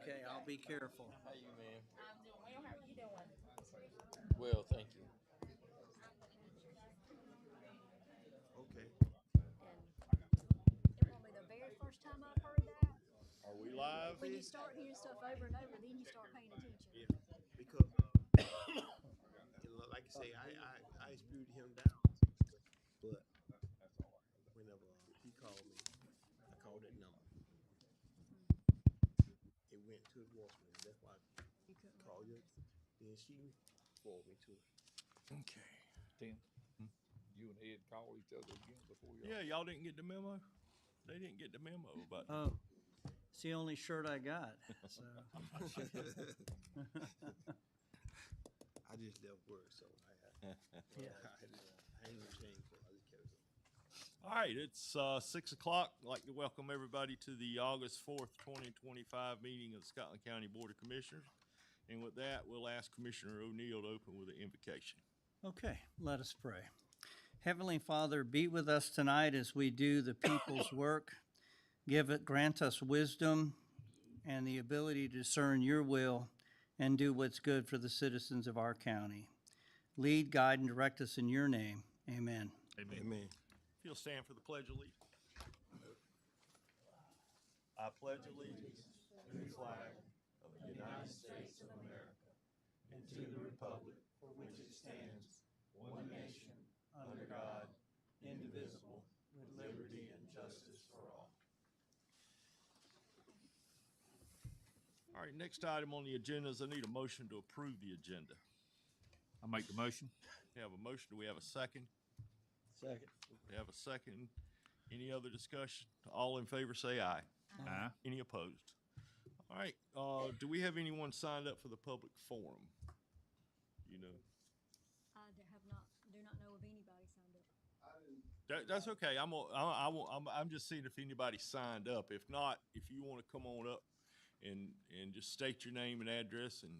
Okay, I'll be careful. How you, man? I'm doing well. How are you doing? Well, thank you. Okay. It won't be the very first time I've heard that. Are we live? When you start hearing stuff over and over, then you start paying attention. Yeah. Because like I say, I spewed him down, but whenever he called me, I called that number. It went to the voicemail. That's why You couldn't I called you. Then she forwarded me to it. Okay. Tim, you and Ed call each other again before y'all? Yeah, y'all didn't get the memo? They didn't get the memo about Oh, it's the only shirt I got. So. I just left work, so Yeah. I ain't gonna change, so I just kept it. All right, it's 6 o'clock. I'd like to welcome everybody to the August 4th, 2025 meeting of the Scotland County Board of Commissioners. And with that, we'll ask Commissioner O'Neill to open with an invocation. Okay, let us pray. Heavenly Father, be with us tonight as we do the people's work. Grant us wisdom and the ability to discern your will and do what's good for the citizens of our county. Lead, guide, and direct us in your name. Amen. Amen. Amen. If you'll stand for the Pledge of Allegiance. I pledge allegiance to the flag of the United States of America and to the republic for which it stands, one nation, under God, indivisible, with liberty and justice for all. All right, next item on the agenda is I need a motion to approve the agenda. I make the motion. We have a motion. Do we have a second? Second. We have a second. Any other discussion? All in favor say aye. Aye. Any opposed? All right, do we have anyone signed up for the public forum? You know, I do not know of anybody signed up. that's okay. I'm just seeing if anybody signed up. If not, if you want to come on up and just state your name and address, and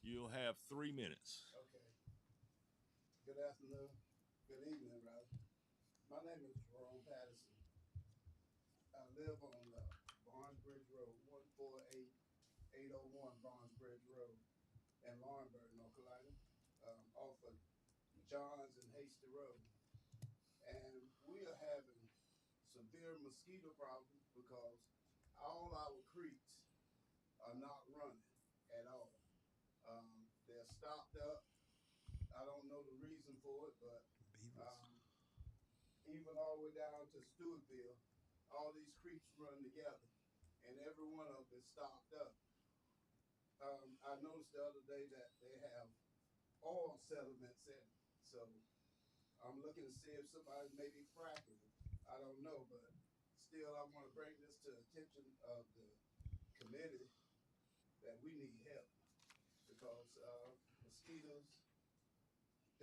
you'll have 3 minutes. Okay. Good afternoon. Good evening, rather. My name is Jerome Patterson. I live on Barnesbridge Road, 148801 Barnesbridge Road in Laurinburg, North Carolina, off of Johns and Hasty Road. And we are having severe mosquito problems because all our creeks are not running at all. They're stopped up. I don't know the reason for it, but even all the way down to Stewartville, all these creeks run together, and every one of them is stopped up. I noticed the other day that they have oil settlements in it, so I'm looking to see if somebody may be fracking it. I don't know, but still, I want to bring this to the attention of the committee that we need help because mosquitoes,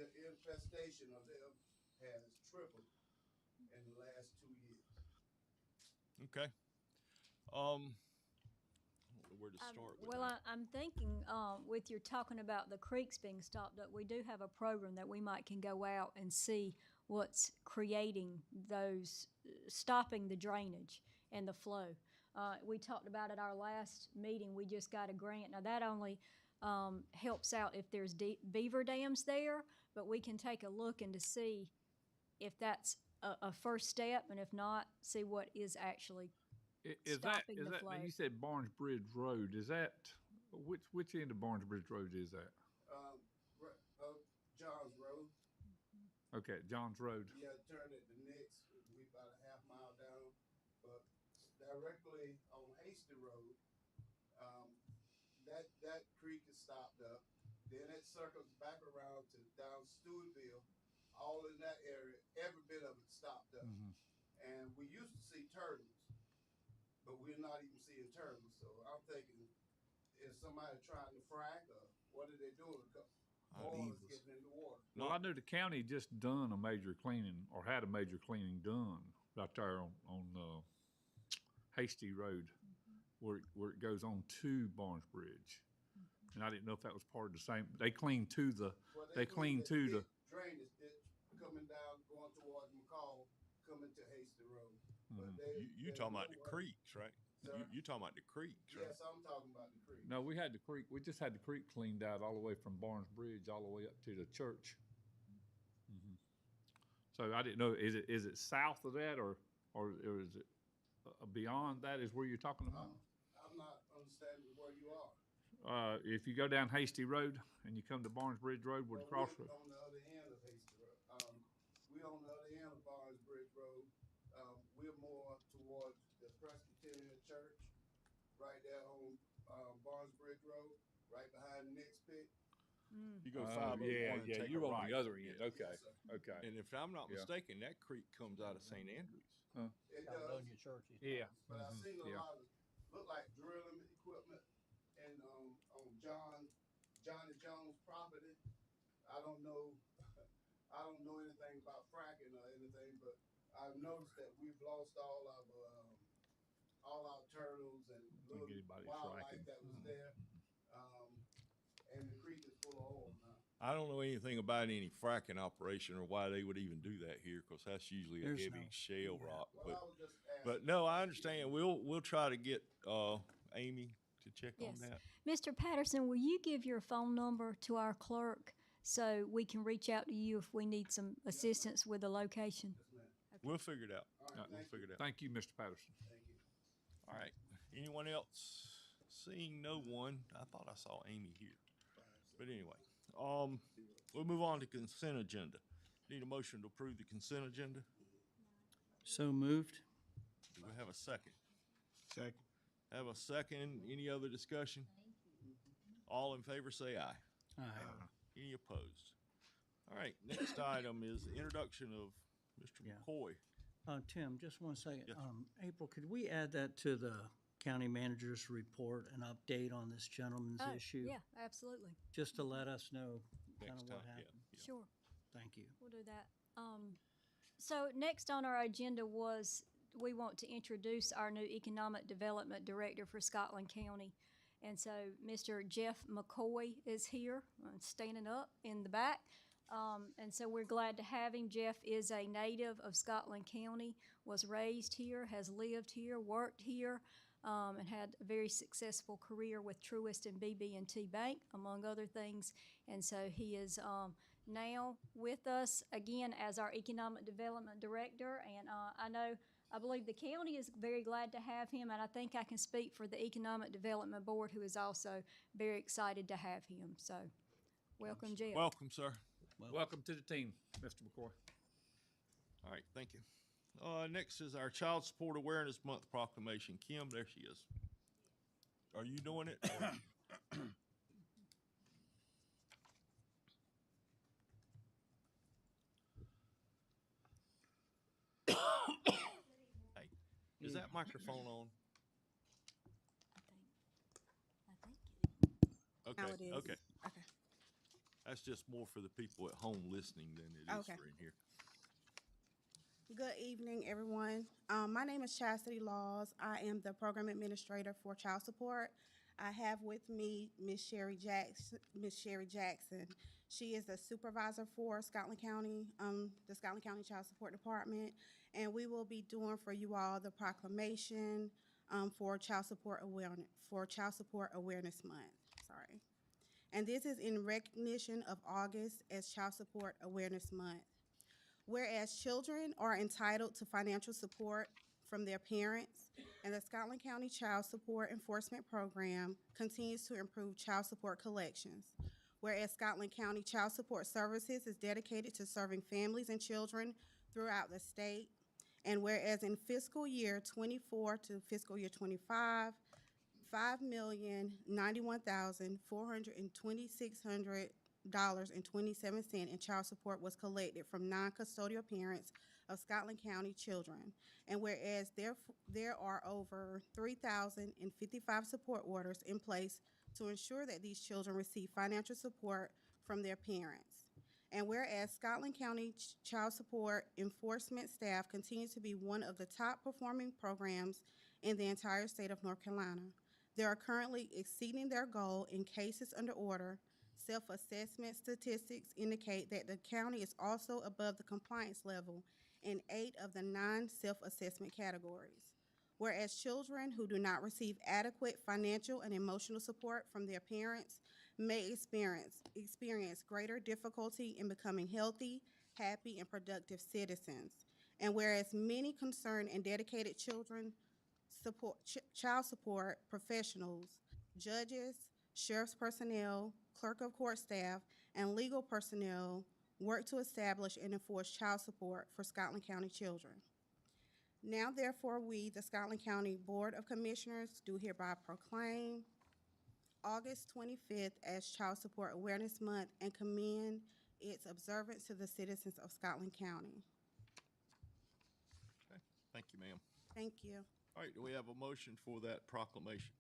the infestation of them has tripled in the last 2 years. Okay. I don't know where to start with that. I'm thinking with your talking about the creeks being stopped up, we do have a program that we can go out and see what's creating those, stopping the drainage and the flow. We talked about at our last meeting, we just got a grant. Now that only helps out if there's beaver dams there, but we can take a look and to see if that's a first step, and if not, see what is actually stopping the flow. You said Barnesbridge Road. Is that which end of Barnesbridge Road is that? Johns Road. Okay, Johns Road. Yeah, turn at the Knicks. We about a half mile down, but directly on Hasty Road, that creek is stopped up. Then it circles back around to down Stewartville. All in that area, every bit of it stopped up. Mm-hmm. And we used to see turtles, but we're not even seeing turtles. So I'm thinking, is somebody trying to frack, or what are they doing? Oil is getting in the water. Well, I know the county just done a major cleaning, or had a major cleaning done right there on Hasty Road, where it goes on to Barnesbridge. And I didn't know if that was part of the same, they clean to the, Well, they clean to the, big drainage ditch coming down, going towards McCall, coming to Hasty Road. But You talking about the creeks, right? Sir? You talking about the creeks, right? Yes, I'm talking about the creek. no, we had the creek, we just had the creek cleaned out all the way from Barnes Bridge, all the way up to the church. So I didn't know, is it south of that or is it beyond that is where you're talking about? I'm not understanding where you are. If you go down Hasty Road and you come to Barnes Bridge Road where the Well, crossroad. we're on the other end of Hasty Road. We're on the other end of Barnes Bridge Road. We're more towards the Presbyterian Church, right there on, Barnes Bridge Road, right behind Nick's Pit. You go Oh, 501 yeah, and yeah, take you're a on right. the other end, Yeah. okay, Yes, sir. okay. And if I'm not Yeah. mistaken, that creek comes out of St. Andrews. It does, Yeah. but I've seen a Yeah. lot of, look like drilling equipment and, on Johnny Jones' property. I don't know, I don't know anything about fracking or anything, but I've noticed that we've lost all our turtles and little get anybody wildlife fracking. that was there. And the creek is full of oil now. I don't know anything about any fracking operation or why they would even do that here, because that's usually a There's heavy no- shale yeah. rock. Well, I was just asking. But no, I understand. We'll try to get Amy to check on Yes. that. Mr. Patterson, will you give your phone number to our clerk so we can reach out to you if we need some assistance with the location? Yes, ma'am. We'll figure it out. All right, We'll thank figure it out. Thank you, Mr. Patterson. Thank you. All right. Anyone else? Seeing no one, I thought I saw Amy here. But anyway, we'll move on to consent agenda. Need a motion to approve the consent agenda? So moved. Do we have a second? Second. Have a second. Any other discussion? All in favor say aye. Aye. Any opposed? All right, next item is the introduction of Mr. Yeah. McCoy. Tim, just one second. Yes. April, could we add that to the county manager's report, an update on this gentleman's issue? Yeah, absolutely. Just to let us know kind Next of time, what yeah. happened. Sure. Thank you. We'll do that. So next on our agenda was, we want to introduce our new Economic Development Director for Scotland County. And so Mr. Jeff McCoy is here, standing up in the back. And so we're glad to have him. Jeff is a native of Scotland County, was raised here, has lived here, worked here, and had a very successful career with Truist and BB&T Bank, among other things. And so he is now with us again as our Economic Development Director. And I believe the county is very glad to have him, and I think I can speak for the Economic Development Board, who is also very excited to have him. So, welcome, Jeff. Welcome, sir. Welcome to the team, Mr. McCoy. All right, thank you. Next is our Child Support Awareness Month proclamation. Kim, there she is. Are you doing it? Hey, is that microphone on? I think Okay, Now it is. okay. Okay. That's just more for the people at home listening than it is Okay. for in here. Good evening, everyone. My name is Chastity Laws. I am the program administrator for child support. I have with me Miss Sherry Jackson. She is the supervisor for Scotland County, the Scotland County Child Support Department, and we will be doing for you all the proclamation for Child Support Awareness Month. Sorry, and this is in recognition of August as Child Support Awareness Month. Whereas children are entitled to financial support from their parents, and the Scotland County Child Support Enforcement Program continues to improve child support collections. Whereas Scotland County Child Support Services is dedicated to serving families and children throughout the state. And whereas in fiscal year 24 to fiscal year 25, $5,091,426 in child support was collected from non-custodial parents of Scotland County children. And whereas there are over 3,055 support orders in place to ensure that these children receive financial support from their parents. And whereas Scotland County Child Support Enforcement staff continues to be one of the top performing programs in the entire state of North Carolina. They are currently exceeding their goal in cases under order. Self-assessment statistics indicate that the county is also above the compliance level in 8 of the 9 self-assessment categories. Whereas children who do not receive adequate financial and emotional support from their parents may experience greater difficulty in becoming healthy, happy, and productive citizens. And whereas many concerned and dedicated child support professionals, judges, sheriff's personnel, clerk of court staff, and legal personnel work to establish and enforce child support for Scotland County children. Now therefore, we, the Scotland County Board of Commissioners, do hereby proclaim August 25th as Child Support Awareness Month and commend its observance to the citizens of Scotland County. Okay, thank you, ma'am. Thank you. All right, do we have a motion for that proclamation?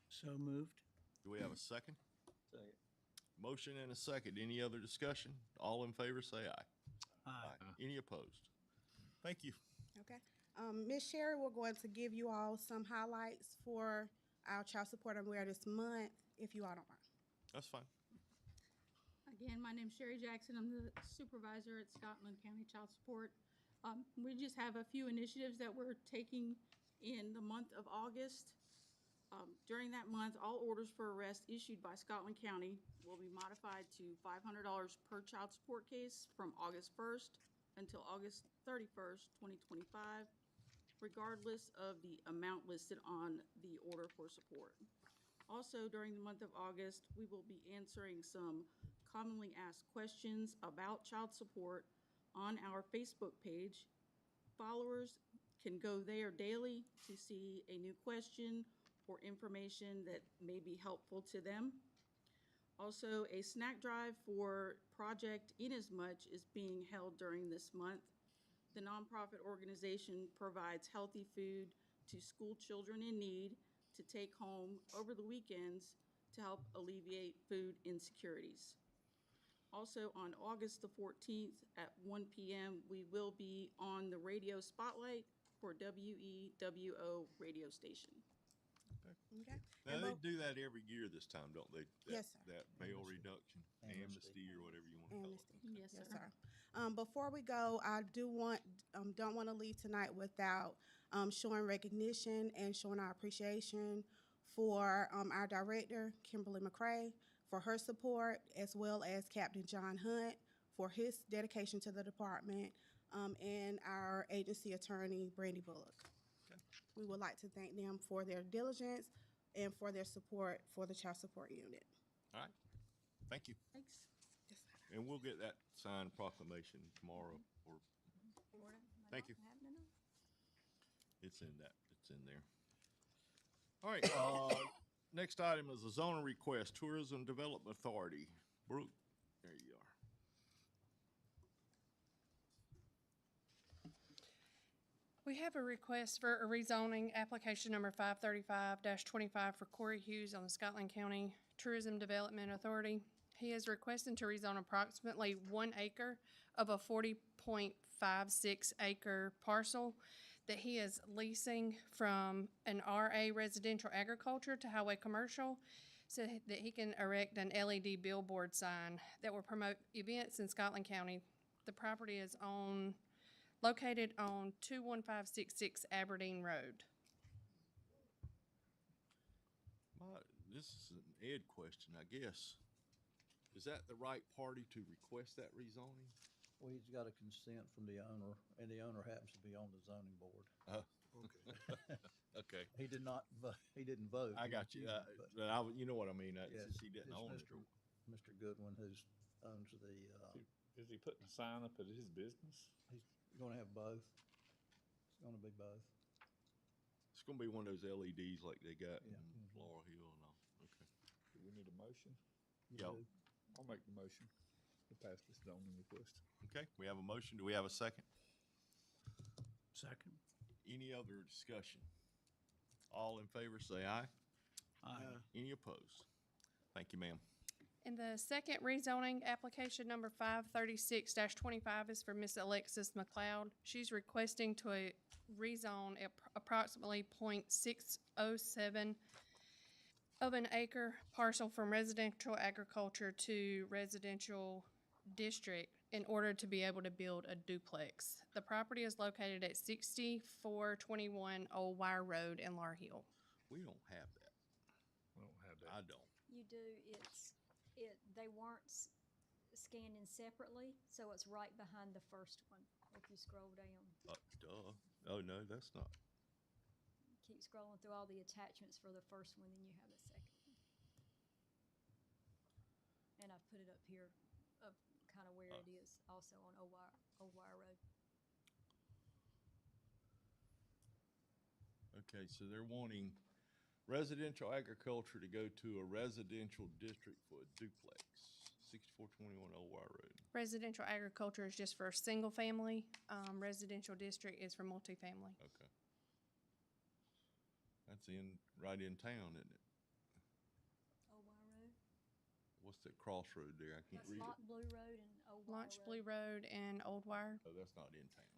So moved. Do we have a second? Second. Motion and a second. Any other discussion? All in favor, say aye. Aye. Any opposed? Thank you. Okay. Ms. Sherry, we're going to give you all some highlights for our Child Support Awareness Month, if you all don't mind. That's fine. Again, my name's Sherry Jackson. I'm the supervisor at Scotland County Child Support. We just have a few initiatives that we're taking in the month of August. During that month, all orders for arrest issued by Scotland County will be modified to $500 per child support case from August 1st until August 31st, 2025, regardless of the amount listed on the order for support. Also, during the month of August, we will be answering some commonly asked questions about child support on our Facebook page. Followers can go there daily to see a new question or information that may be helpful to them. Also, a snack drive for Project Inasmuch is being held during this month. The nonprofit organization provides healthy food to school children in need to take home over the weekends to help alleviate food insecurities. Also, on August the 14th at 1 p.m., we will be on the radio spotlight for WEWO radio station. Okay. Now, And they bo- do that every year this time, don't they? Yes, sir. That bail reduction, Amnesty. amnesty, or whatever you want to call it. Amnesty. Yes, Yes, sir. sir. Before we go, I don't want to leave tonight without showing recognition and showing our appreciation for our director, Kimberly McCrae, for her support, as well as Captain John Hunt for his dedication to the department, and our agency attorney, Brandy Bullock. Okay. We would like to thank them for their diligence and for their support for the child support unit. All right. Thank you. Thanks. And we'll get that signed proclamation tomorrow, or Thank you. it's in there. All right, next item is a zoning request, Tourism Development Authority. Brooke, there you are. We have a request for a rezoning, application number 535-25 for Corey Hughes on the Scotland County Tourism Development Authority. He is requesting to rezone approximately 1 acre of a 40.56 acre parcel that he is leasing from an RA residential agriculture to highway commercial, so that he can erect an LED billboard sign that will promote events in Scotland County. The property is located on 21566 Aberdeen Road. This is an Ed question, I guess. Is that the right party to request that rezoning? Well, he's got a consent from the owner, and the owner happens to be on the zoning board. Okay. He did not, he didn't vote. I He got you. refused, but But you know what I mean. yes, He didn't it's own it. Mr. Goodwin who owns the, Is he putting a sign up at his business? he's gonna have both. It's gonna be both. It's gonna be one of those LEDs like they got Yeah. in Laurel Hill and all. Okay. Do we need a motion? You Yep. do. I'll make the motion to pass this zoning request. Okay, we have a motion. Do we have a second? Second. Any other discussion? All in favor, say aye. Aye. Any opposed? Thank you, ma'am. And the second rezoning application number 536-25 is for Miss Alexis McLeod. She's requesting to rezone approximately .607 of an acre parcel from residential agriculture to residential district in order to be able to build a duplex. The property is located at 6421 Old Wire Road in Lar Hill. We don't have that. We don't have that. I don't. You do, they weren't scanned separately, so it's right behind the first one, if you scroll down. Duh. Oh, no, that's not. Keep scrolling through all the attachments for the first one, then you have the second one. And I've put it up here of kind of where it is, also on Old Wire Road. Okay, so they're wanting residential agriculture to go to a residential district for a duplex, 6421 Old Wire Road. Residential agriculture is just for single family. Residential district is for multifamily. Okay. That's right in town, isn't it? Old Wire Road? What's that crossroad there? I can't That's read Launch it. Blue Road and Old Wire Launch Road. Blue Road and Old Wire. Oh, that's not in town.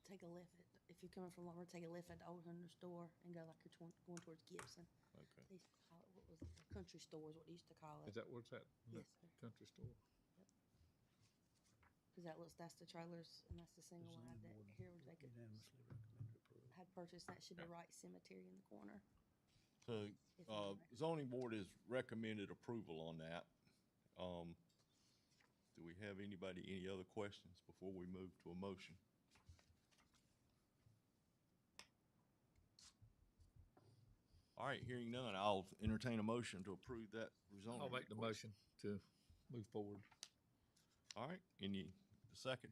Take a left if you're coming from Lumber, take a left at the Old Hunter store and go like you're going towards Gibson. Okay. They used to call it, what was it, the country store is what they used to call it. Is that, what's that? Yes, sir. Country store? Cause that's the trailers and that's the single wide that here they could, Unanimously recommended approval. had purchased, that should be right cemetery in the corner. So, If you know it. zoning board has recommended approval on that. Do we have any other questions before we move to a motion? All right, hearing none, I'll entertain a motion to approve that rezoning. I'll make the request. motion to move forward. All right, second?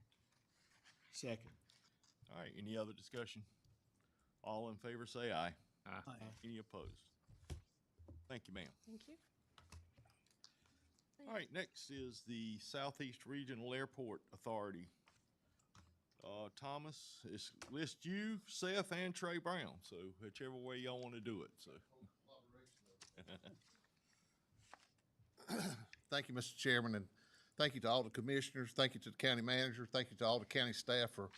Second. All right, any other discussion? All in favor, say aye. Aye. Any opposed? Thank you, ma'am. Thank you. All right, next is the Southeast Regional Airport Authority. Thomas, it's list you, Seth, and Trey Brown, so whichever way y'all want to do it, so. Thank you, Mr. Chairman, and thank you to all the commissioners. Thank you to the county manager. Thank you to all the county staff for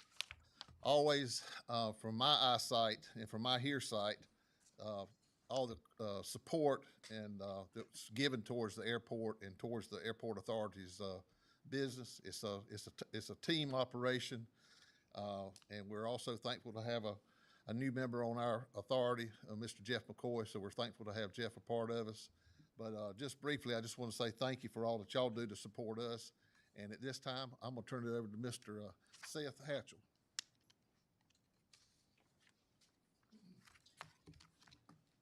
always, from my eyesight and from my hearsight, all the support and that's given towards the airport and towards the airport authority's business. It's a team operation, and we're also thankful to have a new member on our authority, Mr. Jeff McCoy. So we're thankful to have Jeff a part of us. But just briefly, I just want to say thank you for all that y'all do to support us. And at this time, I'm going to turn it over to Mr. Seth Hatchell.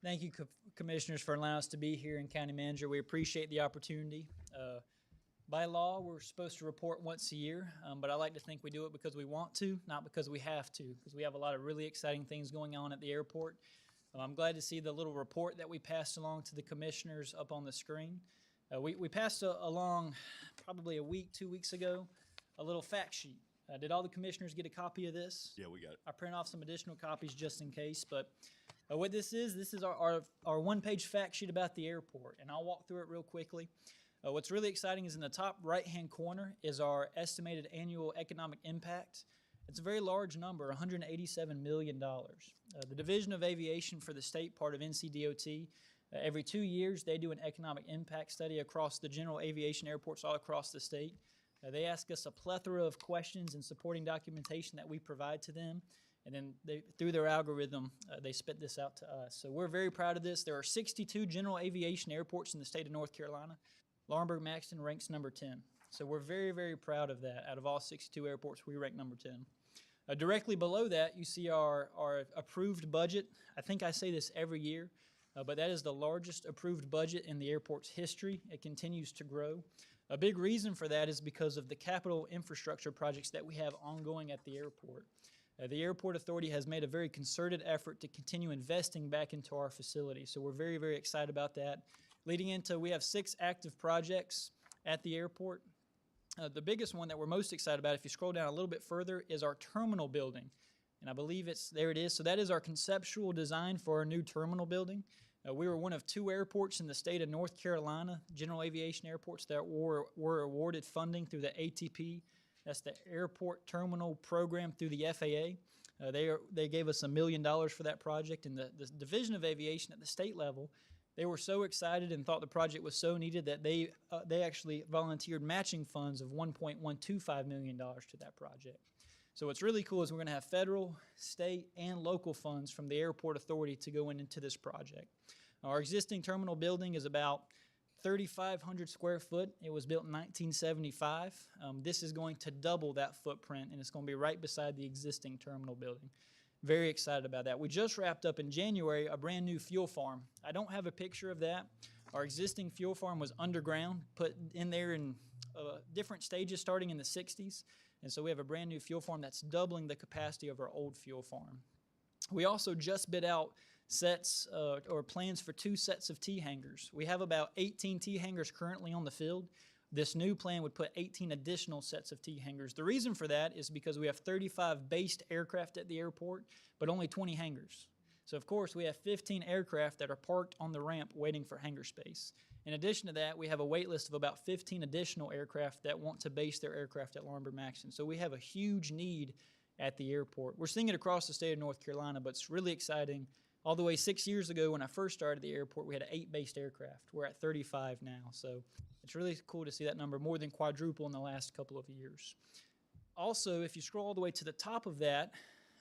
Thank you, Commissioners, for allowing us to be here, and County Manager. We appreciate the opportunity. By law, we're supposed to report once a year, but I like to think we do it because we want to, not because we have to, because we have a lot of really exciting things going on at the airport. I'm glad to see the little report that we passed along to the Commissioners up on the screen. We passed along probably a week, 2 weeks ago, a little fact sheet. Did all the Commissioners get a copy of this? Yeah, we got it. I print off some additional copies just in case, but what this is our one-page fact sheet about the airport, and I'll walk through it real quickly. What's really exciting is in the top right-hand corner is our estimated annual economic impact. It's a very large number, $187 million. The Division of Aviation for the state part of NCDOT, every 2 years they do an economic impact study across the general aviation airports all across the state. They ask us a plethora of questions and supporting documentation that we provide to them, and then through their algorithm, they spit this out to us. So we're very proud of this. There are 62 general aviation airports in the state of North Carolina. Laurinburg-Maxton ranks number 10. So we're very, very proud of that. Out of all 62 airports, we rank number 10. Directly below that, you see our approved budget. I think I say this every year, but that is the largest approved budget in the airport's history. It continues to grow. A big reason for that is because of the capital infrastructure projects that we have ongoing at the airport. The Airport Authority has made a very concerted effort to continue investing back into our facility, so we're very, very excited about that. Leading into, we have 6 active projects at the airport. The biggest one that we're most excited about, if you scroll down a little bit further, is our terminal building. And I believe there it is. So that is our conceptual design for our new terminal building. We were one of 2 airports in the state of North Carolina, general aviation airports, that were awarded funding through the ATP. That's the Airport Terminal Program through the FAA. They gave us $1 million for that project, and the Division of Aviation at the state level, they were so excited and thought the project was so needed that they actually volunteered matching funds of $1.125 million to that project. So what's really cool is we're going to have federal, state, and local funds from the airport authority to go into this project. Our existing terminal building is about 3,500 square foot. It was built in 1975. This is going to double that footprint, and it's going to be right beside the existing terminal building. Very excited about that. We just wrapped up in January a brand new fuel farm. I don't have a picture of that. Our existing fuel farm was underground, put in there in different stages starting in the 60s. And so we have a brand new fuel farm that's doubling the capacity of our old fuel farm. We also just bid out sets or plans for 2 sets of T-hangars. We have about 18 T-hangars currently on the field. This new plan would put 18 additional sets of T-hangars. The reason for that is because we have 35 based aircraft at the airport, but only 20 hangars. So of course we have 15 aircraft that are parked on the ramp waiting for hangar space. In addition to that, we have a wait list of about 15 additional aircraft that want to base their aircraft at Laurinburg-Maxton. So we have a huge need at the airport. We're seeing it across the state of North Carolina, but it's really exciting. All the way 6 years ago when I first started the airport, we had 8 based aircraft. We're at 35 now. So it's really cool to see that number more than quadruple in the last couple of years. Also, if you scroll all the way to the top of that,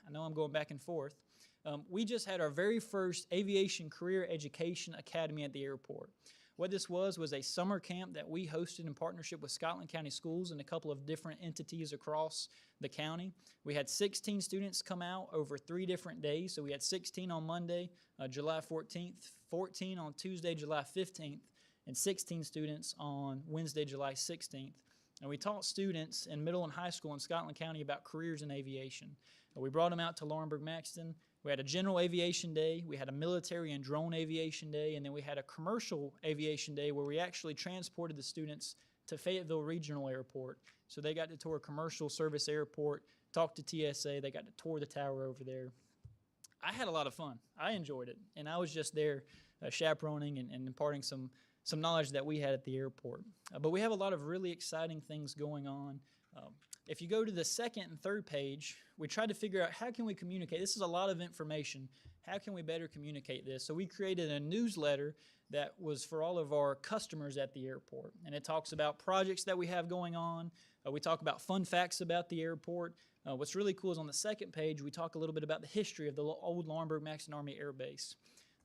I know I'm going back and forth, we just had our very first Aviation Career Education Academy at the airport. What this was a summer camp that we hosted in partnership with Scotland County Schools and a couple of different entities across the county. We had 16 students come out over 3 different days. So we had 16 on Monday, July 14th, 14 on Tuesday, July 15th, and 16 students on Wednesday, July 16th. And we taught students in middle and high school in Scotland County about careers in aviation. We brought them out to Laurinburg-Maxton. We had a general aviation day, we had a military and drone aviation day, and then we had a commercial aviation day where we actually transported the students to Fayetteville Regional Airport. So they got to tour commercial service airport, talk to TSA, they got to tour the tower over there. I had a lot of fun. I enjoyed it, and I was just there chaperoning and imparting some knowledge that we had at the airport. But we have a lot of really exciting things going on. If you go to the second and third page, we tried to figure out how can we communicate. This is a lot of information. How can we better communicate this? So we created a newsletter that was for all of our customers at the airport. And it talks about projects that we have going on. We talk about fun facts about the airport. What's really cool is on the second page, we talk a little bit about the history of the old Laurinburg-Maxton Army Air Base.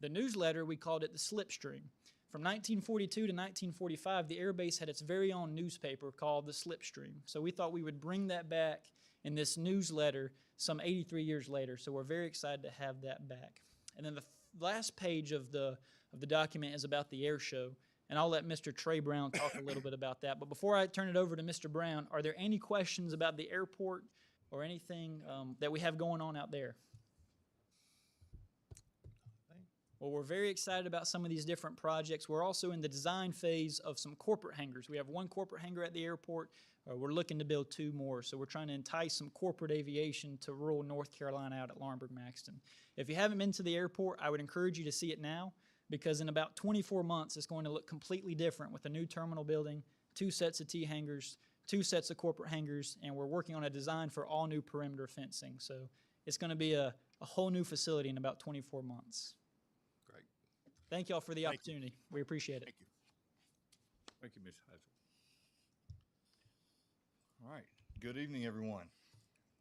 The newsletter, we called it the Slipstream. From 1942 to 1945, the Air Base had its very own newspaper called the Slipstream. So we thought we would bring that back in this newsletter some 83 years later. So we're very excited to have that back. And then the last page of the document is about the air show. And I'll let Mr. Trey Brown talk a little bit about that. But before I turn it over to Mr. Brown, are there any questions about the airport or anything that we have going on out there? Well, we're very excited about some of these different projects. We're also in the design phase of some corporate hangars. We have 1 corporate hangar at the airport. We're looking to build 2 more. So we're trying to entice some corporate aviation to rural North Carolina out at Laurinburg-Maxton. If you haven't been to the airport, I would encourage you to see it now because in about 24 months, it's going to look completely different with a new terminal building, 2 sets of T-hangars, 2 sets of corporate hangars, and we're working on a design for all new perimeter fencing. So it's going to be a whole new facility in about 24 months. Thank you all for the opportunity. We appreciate it. Thank you. Thank you, Ms. Hazel. All right. Good evening, everyone.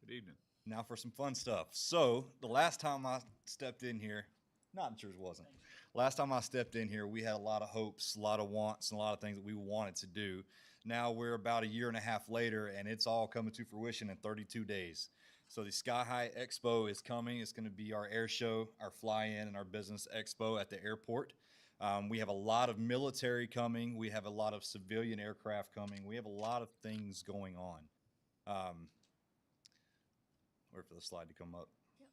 Good evening. Now for some fun stuff. So the last time I stepped in here, not sure it wasn't. Last time I stepped in here, we had a lot of hopes, a lot of wants, and a lot of things that we wanted to do. Now we're about a year and a half later, and it's all coming to fruition in 32 days. So the Sky High Expo is coming. It's going to be our air show, our fly-in, and our business expo at the airport. We have a lot of military coming. We have a lot of civilian aircraft coming. We have a lot of things going on. Wait for the slide to come up. Yep.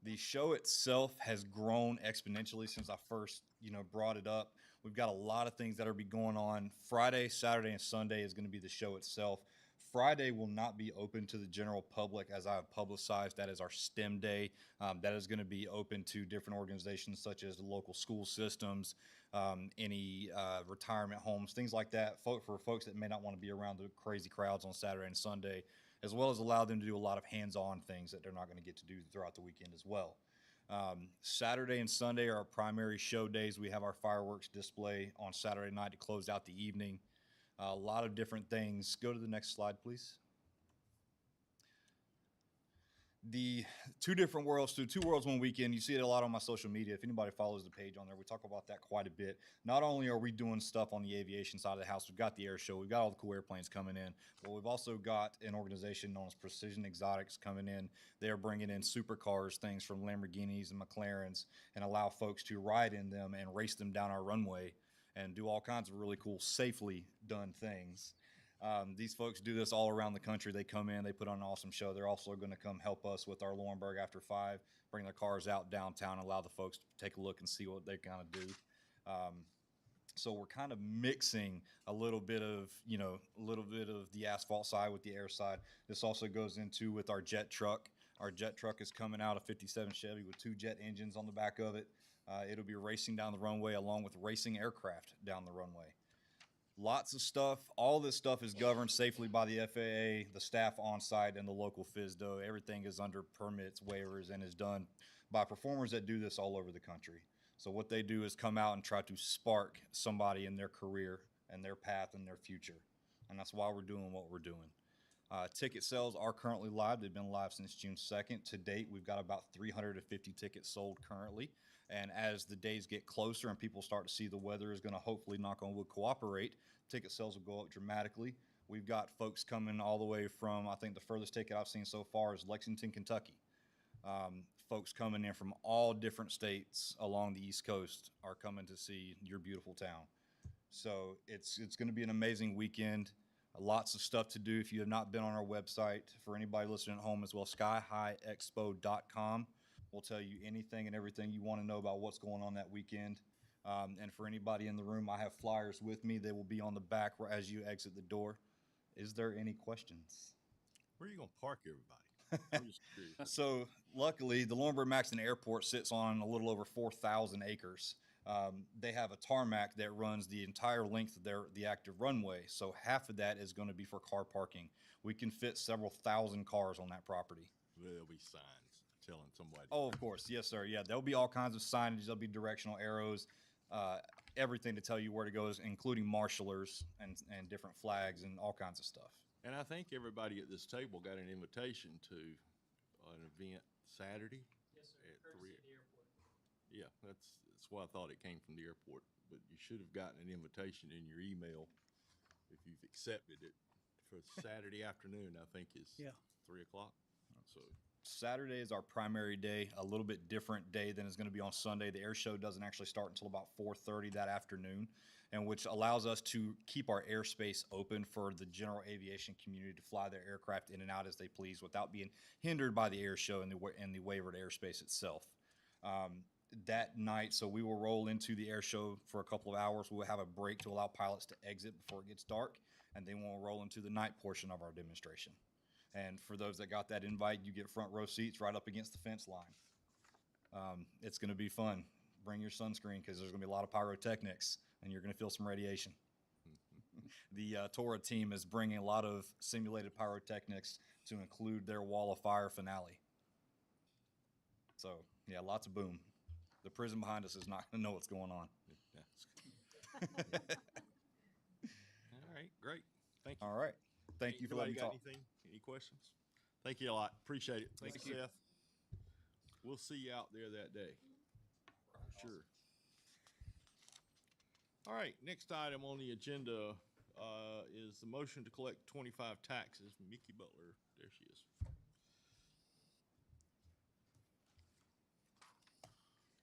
The show itself has grown exponentially since I first, brought it up. We've got a lot of things that are be going on. Friday, Saturday, and Sunday is going to be the show itself. Friday will not be open to the general public as I have publicized. That is our STEM day. That is going to be open to different organizations such as the local school systems, any retirement homes, things like that, for folks that may not want to be around the crazy crowds on Saturday and Sunday, as well as allow them to do a lot of hands-on things that they're not going to get to do throughout the weekend as well. Saturday and Sunday are our primary show days. We have our fireworks display on Saturday night to close out the evening. A lot of different things. Go to the next slide, please. The two different worlds, two worlds one weekend. You see it a lot on my social media. If anybody follows the page on there, we talk about that quite a bit. Not only are we doing stuff on the aviation side of the house, we've got the air show, we've got all the cool airplanes coming in, but we've also got an organization known as Precision Exotics coming in. They're bringing in supercars, things from Lamborghinis and McLarens, and allow folks to ride in them and race them down our runway and do all kinds of really cool, safely done things. These folks do this all around the country. They come in, they put on an awesome show. They're also going to come help us with our Laurinburg After 5, bring their cars out downtown, allow the folks to take a look and see what they kind of do. So we're kind of mixing a little bit of the asphalt side with the air side. This also goes into with our jet truck. Our jet truck is coming out of 57 Chevy with 2 jet engines on the back of it. It'll be racing down the runway along with racing aircraft down the runway. Lots of stuff. All this stuff is governed safely by the FAA, the staff on site, and the local FSDO. Everything is under permits, waivers, and is done by performers that do this all over the country. So what they do is come out and try to spark somebody in their career and their path and their future. And that's why we're doing what we're doing. Ticket sales are currently live. They've been live since June 2nd. To date, we've got about 350 tickets sold currently. And as the days get closer and people start to see the weather is going to hopefully, knock on wood, cooperate, ticket sales will go up dramatically. We've got folks coming all the way from, I think the furthest ticket I've seen so far is Lexington, Kentucky. Folks coming in from all different states along the East Coast are coming to see your beautiful town. So it's going to be an amazing weekend. Lots of stuff to do. If you have not been on our website, for anybody listening at home as well, skyhighexpo.com will tell you anything and everything you want to know about what's going on that weekend. And for anybody in the room, I have flyers with me. They will be on the back as you exit the door. Is there any questions? Where are you going to park everybody? I'm just curious. So luckily, the Laurinburg Maxton Airport sits on a little over 4,000 acres. They have a tarmac that runs the entire length of the active runway. So half of that is going to be for car parking. We can fit several thousand cars on that property. There'll be signs telling somebody. Oh, of course. Yes, sir. Yeah, there'll be all kinds of signage. There'll be directional arrows, everything to tell you where to go, including marshalers and different flags and all kinds of stuff. And I think everybody at this table got an invitation to an event Saturday. Yes, sir. At Courtesy 3. of the airport. Yeah, that's why I thought it came from the airport. But you should have gotten an invitation in your email if you've accepted it for Saturday afternoon. I think is 3 o'clock. So Saturday is our primary day, a little bit different day than it's going to be on Sunday. The air show doesn't actually start until about 4:30 that afternoon, and which allows us to keep our airspace open for the general aviation community to fly their aircraft in and out as they please without being hindered by the air show and the waivered airspace itself. That night, so we will roll into the air show for a couple of hours. We'll have a break to allow pilots to exit before it gets dark, and then we'll roll into the night portion of our demonstration. And for those that got that invite, you get front row seats right up against the fence line. It's going to be fun. Bring your sunscreen because there's going to be a lot of pyrotechnics and you're going to feel some radiation. The Tora team is bringing a lot of simulated pyrotechnics to include their Wall of Fire finale. So, yeah, lots of boom. The prison behind us is not going to know what's going on. all right, great. Thank you. All right. Thank you for letting me Anybody talk. got anything? Any questions? Thank you a lot. Appreciate it. Thank you, Seth. We'll see you out there that day. For sure. All right, next item on the agenda is the motion to collect 25 taxes. Mickey Butler, there she is.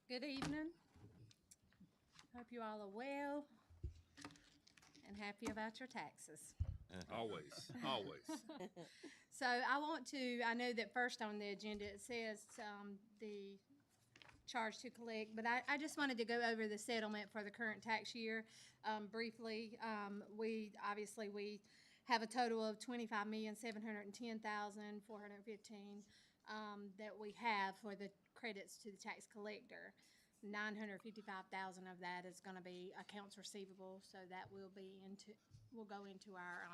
Good evening. Hope you all are well and happy about your taxes. Always, always. So I know that first on the agenda it says the charge to collect, but I just wanted to go over the settlement for the current tax year briefly. We have a total of 25,710,415 that we have for the credits to the tax collector. 955,000 of that is going to be accounts receivable, so that will go into our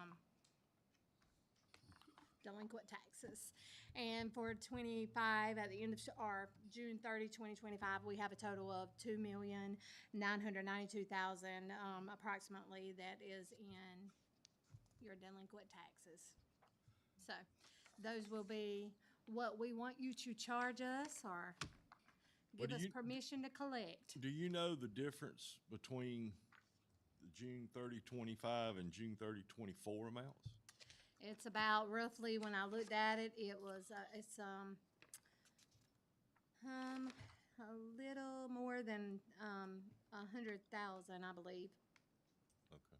delinquent taxes. And for 25, at the end of our June 30, 2025, we have a total of 2,992,000 approximately that is in your delinquent taxes. So those will be what we want you to charge us or give do us you- permission to collect. Do you know the difference between the June 30, 25 and June 30, 24 amounts? It's about roughly, when I looked at it, it was, it's a little more than 100,000, I believe, Okay.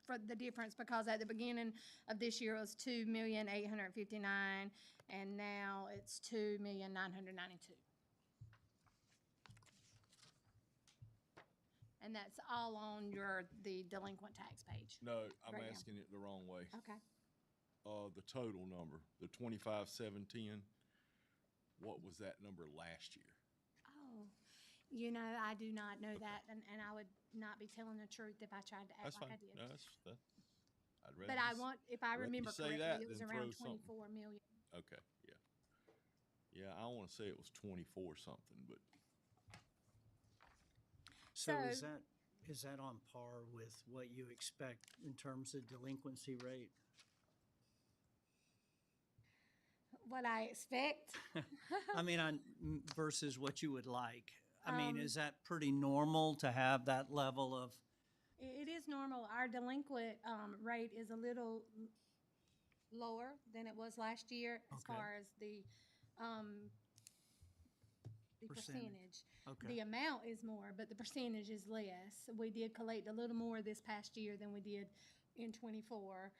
for the difference, because at the beginning of this year it was 2,859,000, and now it's 2,992,000. And that's all on the delinquent tax page. No, I'm Right now. asking it the wrong way. Okay. The total number, the 25,710, what was that number last year? Oh, I do not know that, and I would not be telling the truth if I tried to act That's like fine. I did. No, that, I'd rather. But if I rather you remember say correctly, that it was than around throw something. 24 million. Okay, yeah. Yeah, I want to say it was 24 something, but So is So- that on par with what you expect in terms of delinquency rate? What I expect, I mean, versus what you would like. I mean, Um, is that pretty normal to have that level of, it is normal. Our delinquent rate is a little lower than it was last year as Okay. far as the percentage. Okay. The amount is more, but the percentage is less. We did collect a little more this past year than we did in '24.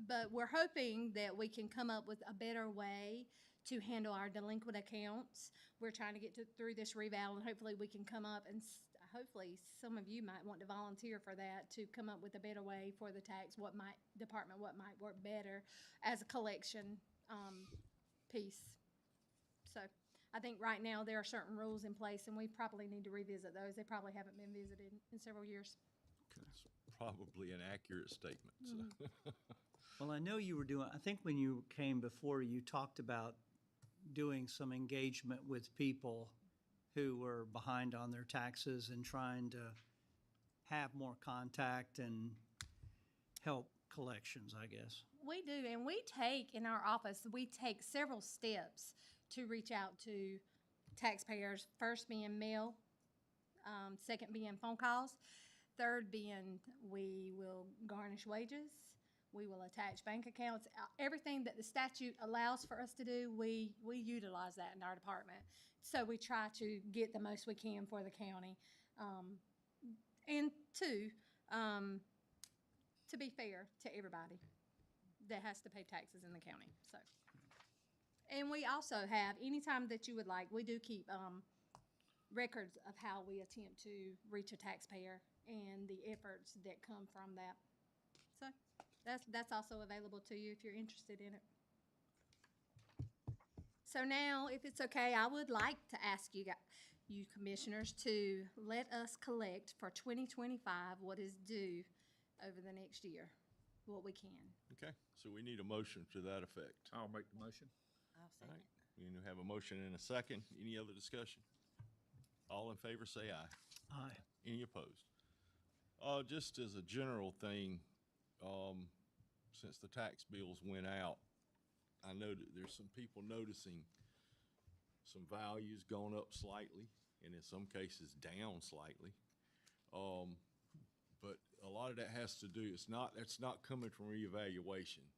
But we're hoping that we can come up with a better way to handle our delinquent accounts. We're trying to get through this reval, and hopefully we can come up and hopefully some of you might want to volunteer for that, to come up with a better way for the tax, what might work better as a collection piece. So I think right now there are certain rules in place, and we probably need to revisit those. They probably haven't been visited in several years. it's probably an accurate statement. So. well, I know you were doing, I think when you came before, you talked about doing some engagement with people who were behind on their taxes and trying to have more contact and help collections, I guess. We do, and we take, in our office, we take several steps to reach out to taxpayers. First being mail, second being phone calls, third being we will garnish wages, we will attach bank accounts. Everything that the statute allows for us to do, we utilize that in our department. So we try to get the most we can for the county. And two, to be fair to everybody that has to pay taxes in the county, so. And we also have, anytime that you would like, we do keep records of how we attempt to reach a taxpayer and the efforts that come from that. So that's also available to you if you're interested in it. So now, if it's okay, I would like to ask you commissioners to let us collect for 2025 what is due over the next year, what we can. Okay, so we need a motion to that effect. I'll make the motion. I'll All second. right, we have a motion and a second. Any other discussion? All in favor, say aye. Aye. Any opposed? Just as a general thing, since the tax bills went out, I know that there's some people noticing some values going up slightly, and in some cases down slightly. But a lot of that has to do, that's not coming from reevaluation.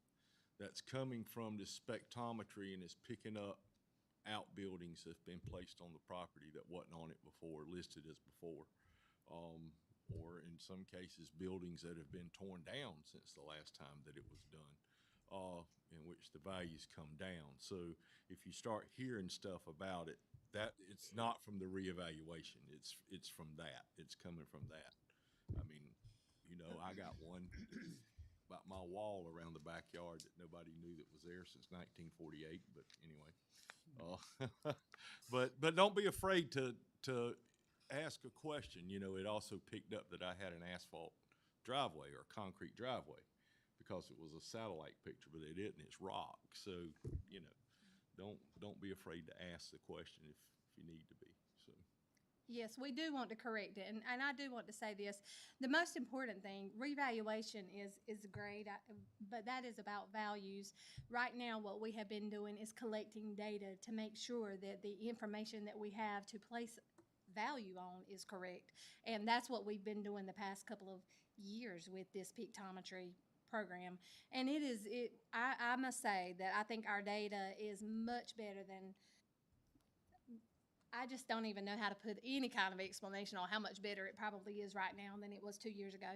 That's coming from the spectrometry, and it's picking up outbuildings that's been placed on the property that wasn't on it before, listed as before. Or in some cases, buildings that have been torn down since the last time that it was done, in which the values come down. So if you start hearing stuff about it, that it's not from the reevaluation. It's from that. It's coming from that. I mean, You know, I got one about my wall around the backyard that nobody knew that was there since 1948, but anyway. But don't be afraid to ask a question. You know, it also picked up that I had an asphalt driveway or concrete driveway because it was a satellite picture, but it isn't, it's rock. So, you know, don't be afraid to ask the question if you need to be, so. Yes, we do want to correct it, and I do want to say this. The most important thing, revaluation is great, but that is about values. Right now, what we have been doing is collecting data to make sure that the information that we have to place value on is correct. And that's what we've been doing the past couple of years with this pictometry program. And I must say that I think our data is much better than, I just don't even know how to put any kind of explanation on how much better it probably is right now than it was 2 years ago.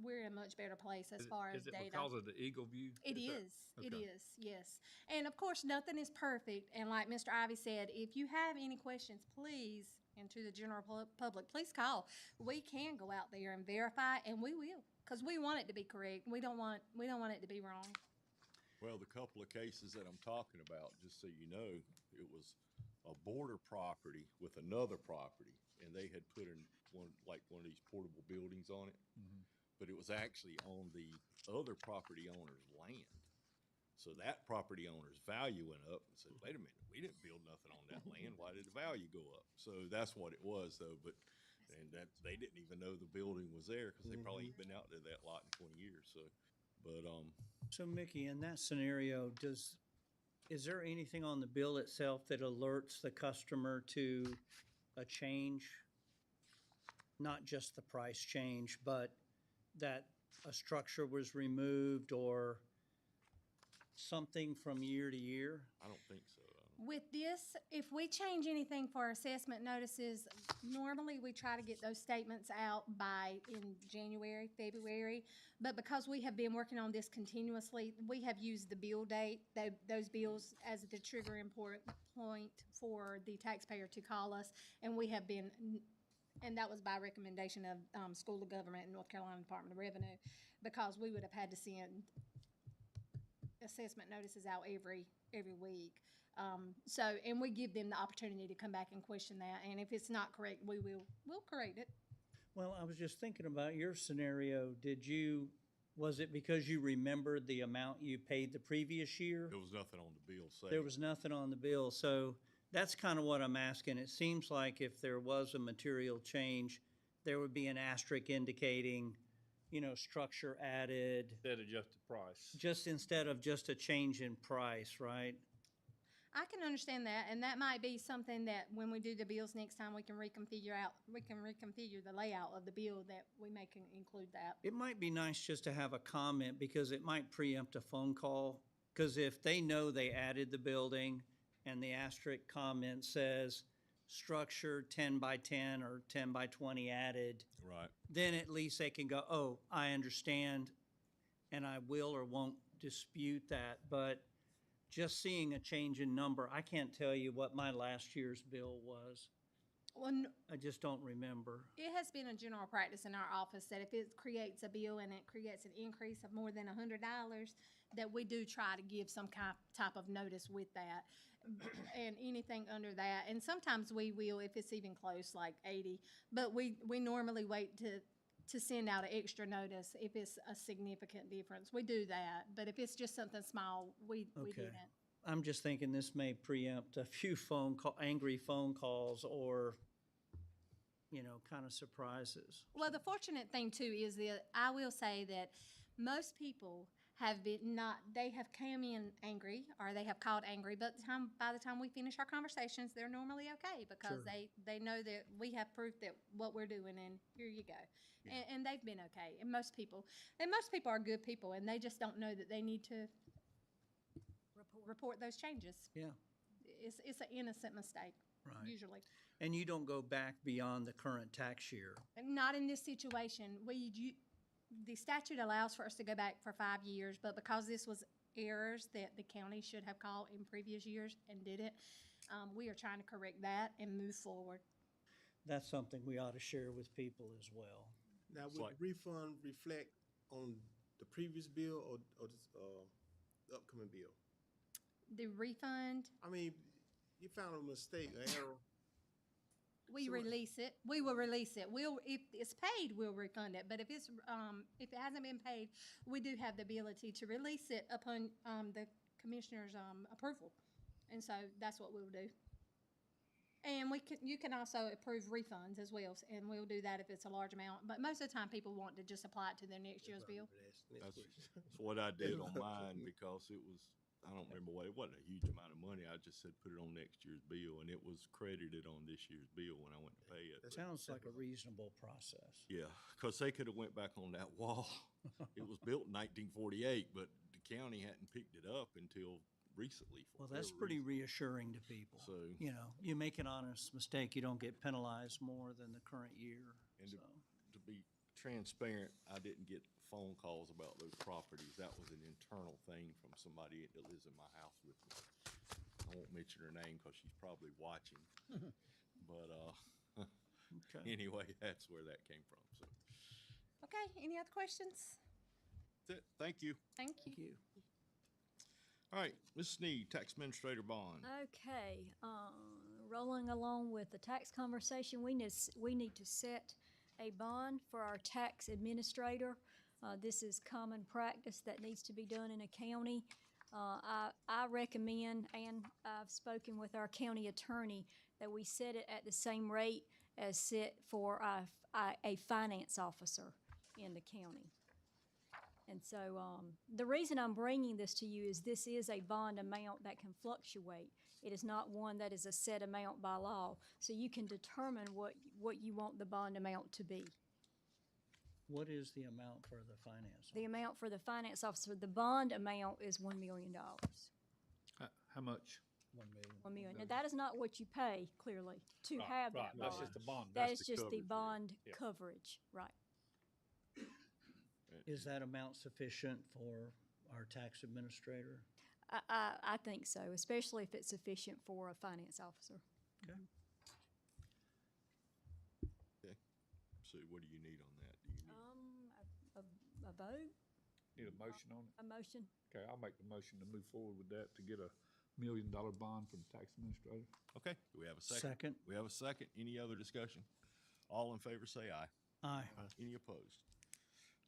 We're in a much better place as far as Is it data. because of the Eagle View? It that- is. It okay. is, yes. And of course, nothing is perfect. And like Mr. Ivy said, if you have any questions, please, and to the general public, please call. We can go out there and verify, and we will, because we want it to be correct. We don't want it to be wrong. Well, the couple of cases that I'm talking about, just so you know, it was a border property with another property, and they had put in one of these portable buildings on it. But it was actually on the other property owner's land. So that property owner's value went up and said, wait a minute, we didn't build nothing on that land. Why did the value go up? So that's what it was though, and that they didn't even know the building was there because they probably ain't been out to that lot in 20 years. So, but, So Mickey, in that scenario, is there anything on the bill itself that alerts the customer to a change? Not just the price change, but that a structure was removed or something from year to year? I don't think so. With this, if we change anything for assessment notices, normally we try to get those statements out in January, February. But because we have been working on this continuously, we have used the bill date, those bills as the triggering point for the taxpayer to call us. And we have been, and that was by recommendation of School of Government and North Carolina Department of Revenue, because we would have had to send assessment notices out every week. And we give them the opportunity to come back and question that, and if it's not correct, we'll correct it. Well, I was just thinking about your scenario. Was it because you remembered the amount you paid the previous year? There was nothing on the bill saying. There was nothing on the bill, so that's kind of what I'm asking. It seems like if there was a material change, there would be an asterisk indicating, structure added, Instead of just the price. just instead of just a change in price, right? I can understand that, and that might be something that when we do the bills next time, we can reconfigure the layout of the bill that we may include that. It might be nice just to have a comment because it might preempt a phone call. Because if they know they added the building and the asterisk comment says structure 10 by 10 or 10 by 20 added, Right. then at least they can go, oh, I understand, and I will or won't dispute that. But just seeing a change in number, I can't tell you what my last year's bill was. Well, I just don't remember. it has been a general practice in our office that if it creates a bill and it creates an increase of more than $100, that we do try to give some type of notice with that. And anything under that, and sometimes we will if it's even close, like 80, but we normally wait to send out an extra notice if it's a significant difference. We do that, but if it's just something small, we didn't. I'm just thinking this may preempt a few angry phone calls or, kind of surprises. Well, the fortunate thing too is that I will say that most people have they have come in angry or they have called angry, but by the time we finish our conversations, they're normally okay because Sure. they know that we have proof that what we're doing, and here you go. And they've been okay. And most people are good people, and they just don't know that they need to report those changes. Yeah, It's an innocent mistake, right. usually. And you don't go back beyond the current tax year. Not in this situation. The statute allows for us to go back for 5 years, but because this was errors that the county should have caught in previous years and didn't, we are trying to correct that and move forward. That's something we ought to share with people as well. Now, It's would like- the refund reflect on the previous bill or this, the upcoming bill? The refund, I mean, you found a mistake, an error. we So- release it. We will release it. We'll, if it's paid, we'll refund it. But if it's, if it hasn't been paid, we do have the ability to release it upon, the commissioner's, approval. And so that's what we'll do. And you can also approve refunds as well, and we'll do that if it's a large amount. But most of the time, people want to just apply it to their next year's bill. That's what I did on mine because it was, I don't remember what, it wasn't a huge amount of money. I just said, put it on next year's bill, and it was credited on this year's bill when I went to pay it. Sounds like a reasonable process. Yeah, because they could have went back on that wall. It was built in 1948, but the county hadn't picked it up until recently. for Well, that's whatever pretty reason. reassuring to people. So- You know, you make an honest mistake, you don't get penalized more than the current year, And so. to be transparent, I didn't get phone calls about those properties. That was an internal thing from somebody that lives in my house with me. I won't mention her name because she's probably watching. But, Okay. anyway, that's where that came from, so. Okay, any other questions? That's it. Thank you. Thank you. Thank you. All right, Ms. Sneed, Tax Administrator Bond. Okay, rolling along with the tax conversation, we need to set a bond for our tax administrator. This is common practice that needs to be done in a county. I recommend, and I've spoken with our county attorney, that we set it at the same rate as set for a finance officer in the county. And so, the reason I'm bringing this to you is this is a bond amount that can fluctuate. It is not one that is a set amount by law, so you can determine what you want the bond amount to be. What is the amount for the finance? The amount for the finance officer, the bond amount is $1 million. How much? 1 million. 1 million. Now, that is not what you pay, clearly, to Right, have right. that That's bond. just the bond. That That's is the just the coverage. bond Yeah. coverage, right. Is that amount sufficient for our tax administrator? I think so, especially if it's sufficient for a finance officer. Okay. Okay. So what do you need on that? Do you need? A vote, Need a motion on it? a motion? Okay, I'll make the motion to move forward with that to get a $1 million bond for the tax administrator. Okay, do we have a second? Second. We have a second. Any other discussion? All in favor say aye. Aye. Any opposed?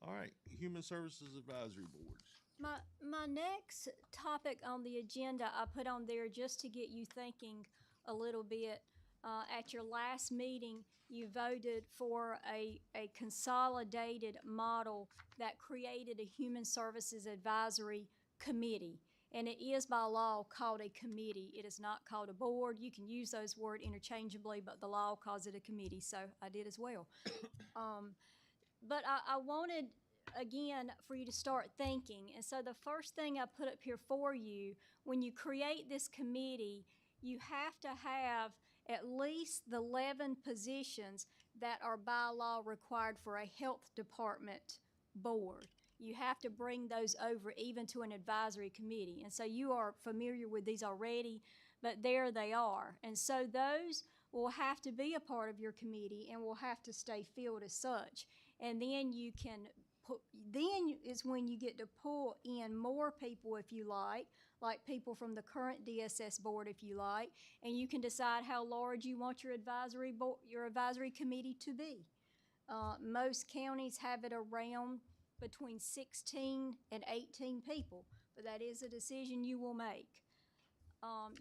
All right, Human Services Advisory Boards. My next topic on the agenda, I put on there just to get you thinking a little bit. At your last meeting, you voted for a consolidated model that created a Human Services Advisory Committee. And it is by law called a committee. It is not called a board. You can use those words interchangeably, but the law calls it a committee, so I did as well. But I wanted, again, for you to start thinking. And so the first thing I put up here for you, when you create this committee, you have to have at least the 11 positions that are by law required for a health department board. You have to bring those over even to an advisory committee. And so you are familiar with these already, but there they are. And so those will have to be a part of your committee and will have to stay filled as such. And then you can then is when you get to pull in more people if you like people from the current DSS board if you like, and you can decide how large you want your advisory board, your advisory committee to be. Most counties have it around between 16 and 18 people, but that is a decision you will make.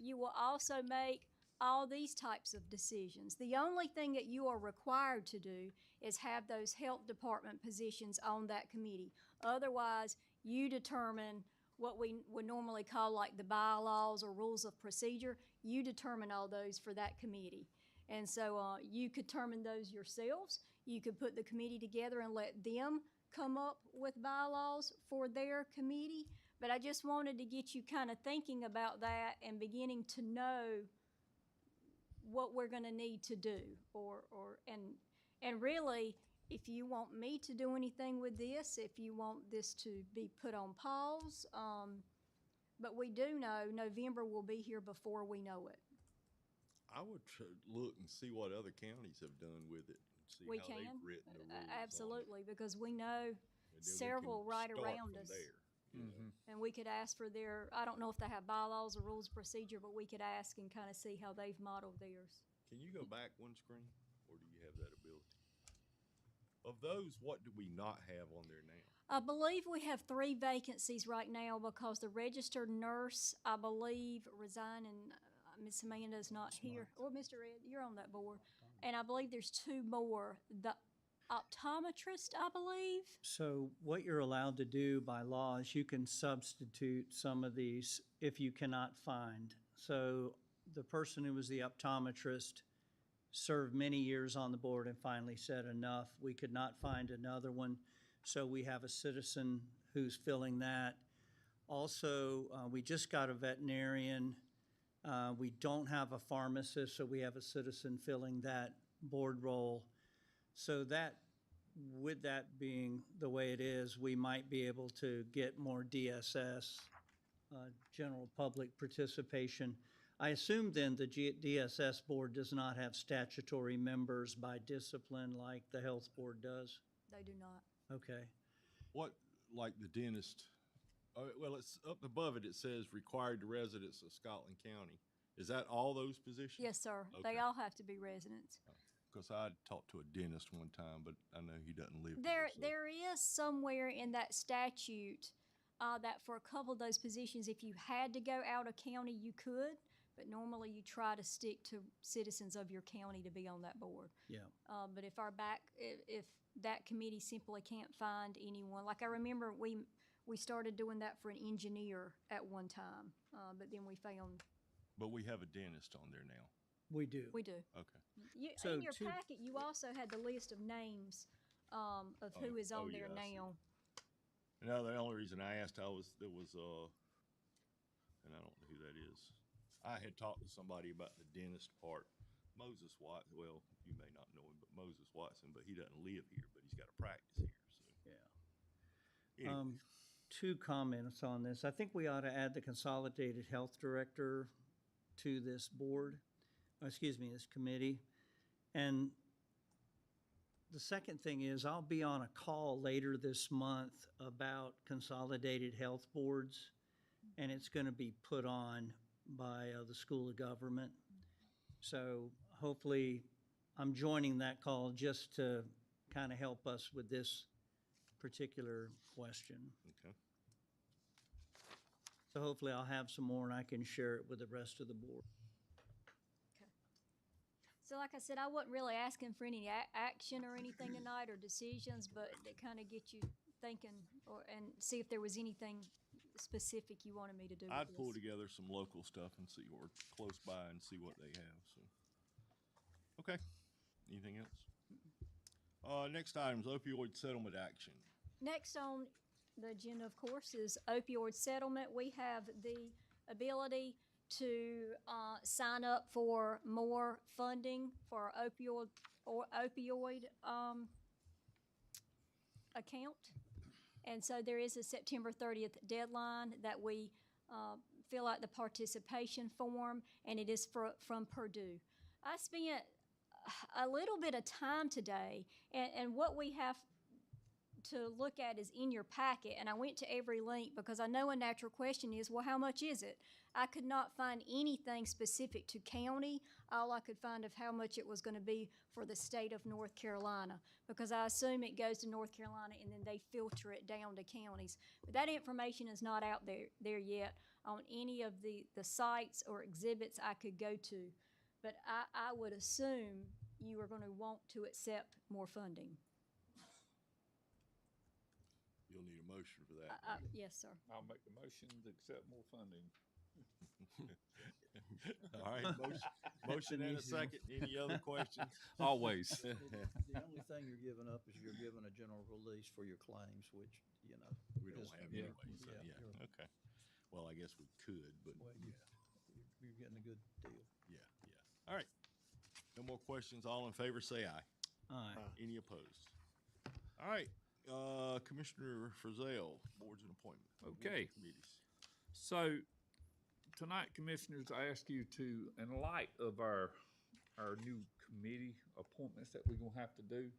You will also make all these types of decisions. The only thing that you are required to do is have those health department positions on that committee. Otherwise, you determine what we would normally call like the bylaws or rules of procedure. You determine all those for that committee. And so you could determine those yourselves. You could put the committee together and let them come up with bylaws for their committee. But I just wanted to get you kind of thinking about that and beginning to know what we're going to need to do, and really, if you want me to do anything with this, if you want this to be put on pause, but we do know November will be here before we know it. I would look and see what other counties have done with it. see We how can. they've written the rules on it. Absolutely, because we know And then we several can right start around from us. there, you know. And we could ask for their, I don't know if they have bylaws or rules of procedure, but we could ask and kind of see how they've modeled theirs. Can you go back one screen, or do you have that ability? Of those, what do we not have on there now? I believe we have 3 vacancies right now because the registered nurse, I believe, resigned and Miss Amanda's not here. Or Mr. Ed, you're on that board. And I believe there's 2 more. The optometrist, I believe. So what you're allowed to do by law is you can substitute some of these if you cannot find. So the person who was the optometrist served many years on the board and finally said enough. We could not find another one, so we have a citizen who's filling that. Also, we just got a veterinarian. We don't have a pharmacist, so we have a citizen filling that board role. So that, with that being the way it is, we might be able to get more DSS, general public participation. I assume then the DSS board does not have statutory members by discipline like the health board does? They do not. Okay. What, like the dentist, well, it's up above it, it says required residents of Scotland County. Is that all those positions? Yes, sir. Okay. They all have to be residents. Because I talked to a dentist one time, but I know he doesn't live here. So. There is somewhere in that statute that for a couple of those positions, if you had to go out of county, you could, but normally you try to stick to citizens of your county to be on that board. Yeah. But if if that committee simply can't find anyone, like I remember we started doing that for an engineer at one time, but then we found. But we have a dentist on there now. We do. We do. Okay. So in your packet, you also had the list of names of who is on there yeah, I see. now. No, the only reason I asked, and I don't know who that is. I had talked to somebody about the dentist part. Moses Watson, well, you may not know him, but Moses Watson, but he doesn't live here, but he's got a practice here, so. Yeah. Anyway. 2 comments on this. I think we ought to add the consolidated health director to this board, this committee. And the second thing is I'll be on a call later this month about consolidated health boards, and it's going to be put on by the School of Government. So hopefully I'm joining that call just to kind of help us with this particular question. Okay. So hopefully I'll have some more and I can share it with the rest of the board. So like I said, I wasn't really asking for any action or anything tonight or decisions, but to kind of get you thinking and see if there was anything specific you wanted me to do with I'd this. pull together some local stuff and see what we're close by and see what they have, so. Okay, anything else? Next item is opioid settlement action. Next on the agenda, of course, is opioid settlement. We have the ability to sign up for more funding for our opioid account. And so there is a September 30th deadline that we fill out the participation form, and it is from Purdue. I spent a little bit of time today, and what we have to look at is in your packet, and I went to every link because I know a natural question is, well, how much is it? I could not find anything specific to county. All I could find of how much it was going to be for the state of North Carolina, because I assume it goes to North Carolina and then they filter it down to counties. But that information is not out there yet on any of the sites or exhibits I could go to. But I would assume you are going to want to accept more funding. You'll need a motion for that. Yes, sir. I'll make the motion to accept more funding. All right, motion and a second. Any other questions? Always. The only thing you're giving up is you're giving a general release for your claims, which, you know. We don't have yeah, anyway, so, yeah, yeah, okay. Well, I guess we could, but, Well, you're getting a good deal. yeah. All right. No more questions. All in favor, say aye. Aye. Any opposed? All right, Commissioner Frizell, boards and appointments. Okay. Committees. So tonight, commissioners, I ask you to, in light of our new committee appointments that we're gonna have to do.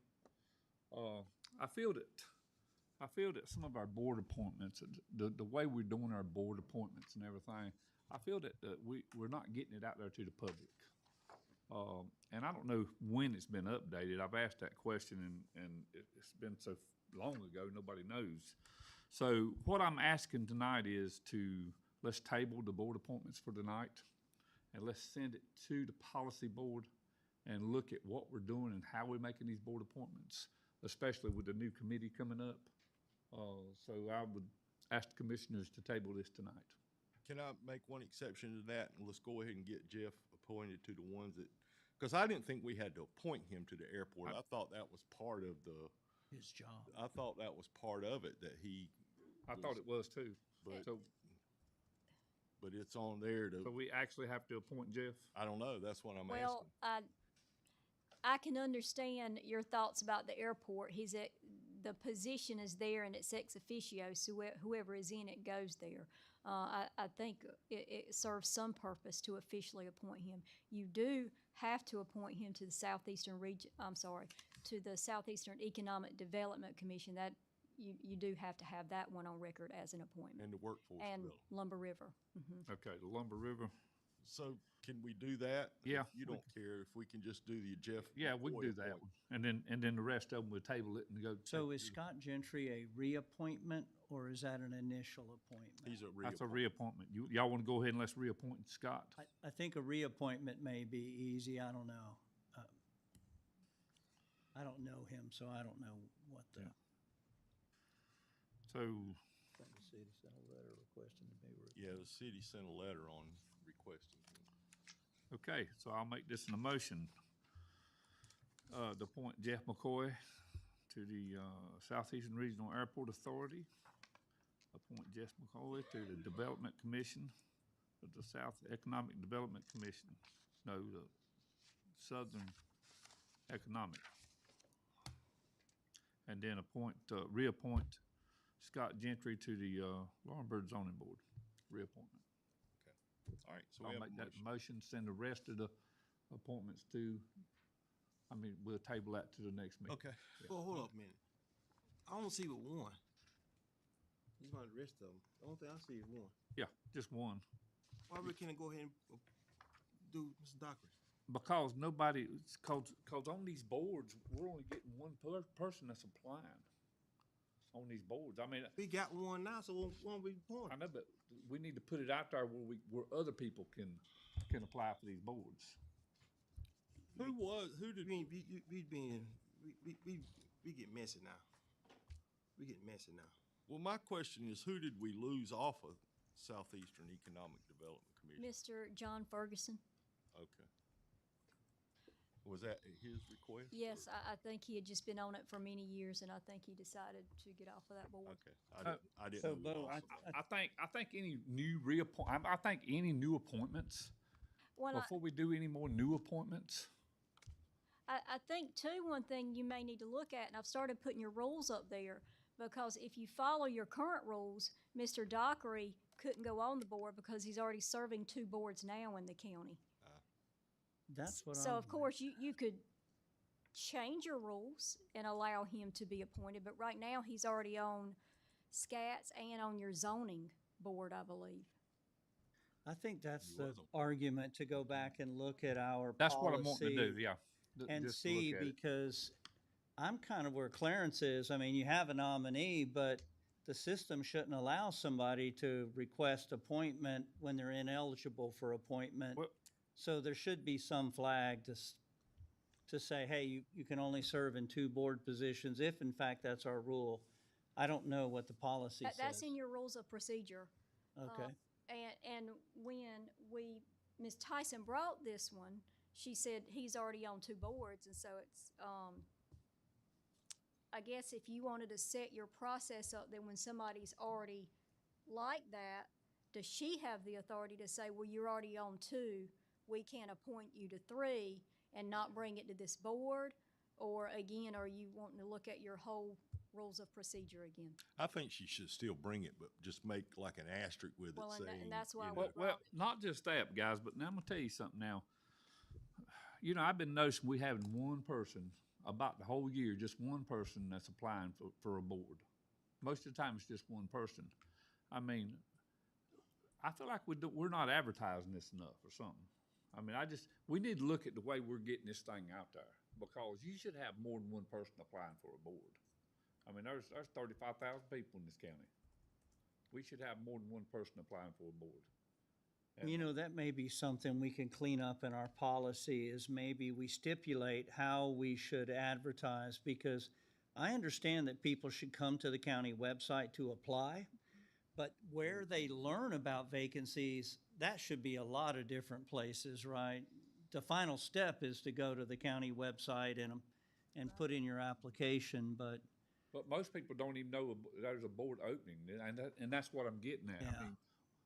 I feel that some of our board appointments, the way we're doing our board appointments and everything, I feel that we're not getting it out there to the public. And I don't know when it's been updated. I've asked that question and it's been so long ago, nobody knows. So what I'm asking tonight is let's table the board appointments for tonight and let's send it to the policy board and look at what we're doing and how we're making these board appointments, especially with the new committee coming up. So I would ask the commissioners to table this tonight. Can I make one exception to that, and let's go ahead and get Jeff appointed to the ones that, because I didn't think we had to appoint him to the airport. I thought that was part of His job. I thought that was part of it, that he. I thought it was too, But, so it's on there so to, we actually have to appoint Jeff? I don't know, that's what I'm Well, asking. I can understand your thoughts about the airport. The position is there and it's ex officio, so whoever is in it goes there. I think it serves some purpose to officially appoint him. You do have to appoint him to the Southeastern Economic Development Commission. That you do have to have that one on record as an appointment. And the workforce And development. Lumber River. Mhm. Okay, the Lumber River. So can we do that? Yeah, If you we don't care, if we can just do the Jeff. Yeah, we can do McCoy that appointment. one. And then the rest of them, we'll table it and go. So is Scott Gentry a reappointment or is that an initial appointment? He's a That's a reappointment. reappointment. Y'all want to go ahead and let's reappoint Scott? I think a reappointment may be easy. I don't know. I don't know him, so I don't know what the. Yeah. So, I think the city sent a letter requesting to be. Yeah, the city sent a letter on requesting him. okay, so I'll make this an emotion. To appoint Jeff McCoy to the Southeastern Regional Airport Authority. Appoint Jeff McCoy to the Development Commission of the South Economic Development Commission. No, the Southern Economic. And then reappoint Scott Gentry to the Laurinburg Zoning Board. Reappointment. All right, so I'll we have make a that motion. motion, send the rest of the appointments we'll table that to the next meeting. Okay. Well, hold up a minute. I don't see but one. You want the rest of them. The only thing I see is one. Yeah, just one. Why we can't go ahead and do Mr. Dockery? Because cause on these boards, we're only getting one person that's applying on these boards. I mean, We got one now, so why don't we appoint? I know, but we need to put it out there where other people can apply for these boards. Who did, We get messy now. We get messy now. well, my question is, who did we lose off of Southeastern Economic Development Commission? Mr. John Ferguson. Okay. Was that his request? Yes, I think he had just been on it for many years, and I think he decided to get off of that board. Okay, I didn't. So, know Bo, also. I think any new appointments, Well, before we do any more new appointments, I think too, one thing you may need to look at, and I've started putting your rules up there, because if you follow your current rules, Mr. Dockery couldn't go on the board because he's already serving 2 boards now in the county. That's what So I'm. of course, you could change your rules and allow him to be appointed, but right now, he's already on SCATS and on your zoning board, I believe. I think that's He the was argument to go back and look at our that's what I'm wanting to policy do, yeah. and Just to look see, at it. because I'm kind of where Clarence is. I mean, you have a nominee, but the system shouldn't allow somebody to request appointment when they're ineligible for appointment. Well- So there should be some flag to say, hey, you can only serve in 2 board positions, if in fact that's our rule. I don't know what the policy That's says. in your rules of procedure. Okay. And when Ms. Tyson brought this one, she said he's already on 2 boards, and so it's, I guess if you wanted to set your process up, then when somebody's already like that, does she have the authority to say, well, you're already on 2, we can't appoint you to 3 and not bring it to this board? Or again, are you wanting to look at your whole rules of procedure again? I think she should still bring it, but just make like an asterisk with it Well, and saying. that's why you we know, Well, not just that, guys, but now I'm gonna tell you something now. you know, I've been noticing we having one person about the whole year, just one person that's applying for a board. Most of the time, it's just one person. I mean, I feel like we're not advertising this enough or something. I mean, we need to look at the way we're getting this thing out there, because you should have more than one person applying for a board. I mean, there's 35,000 people in this county. We should have more than one person applying for a board. And- You know, that may be something we can clean up in our policy, is maybe we stipulate how we should advertise, because I understand that people should come to the county website to apply, but where they learn about vacancies, that should be a lot of different places, right? The final step is to go to the county website and put in your application, but But most people don't even know there's a board opening, and that's what I'm getting at. Yeah.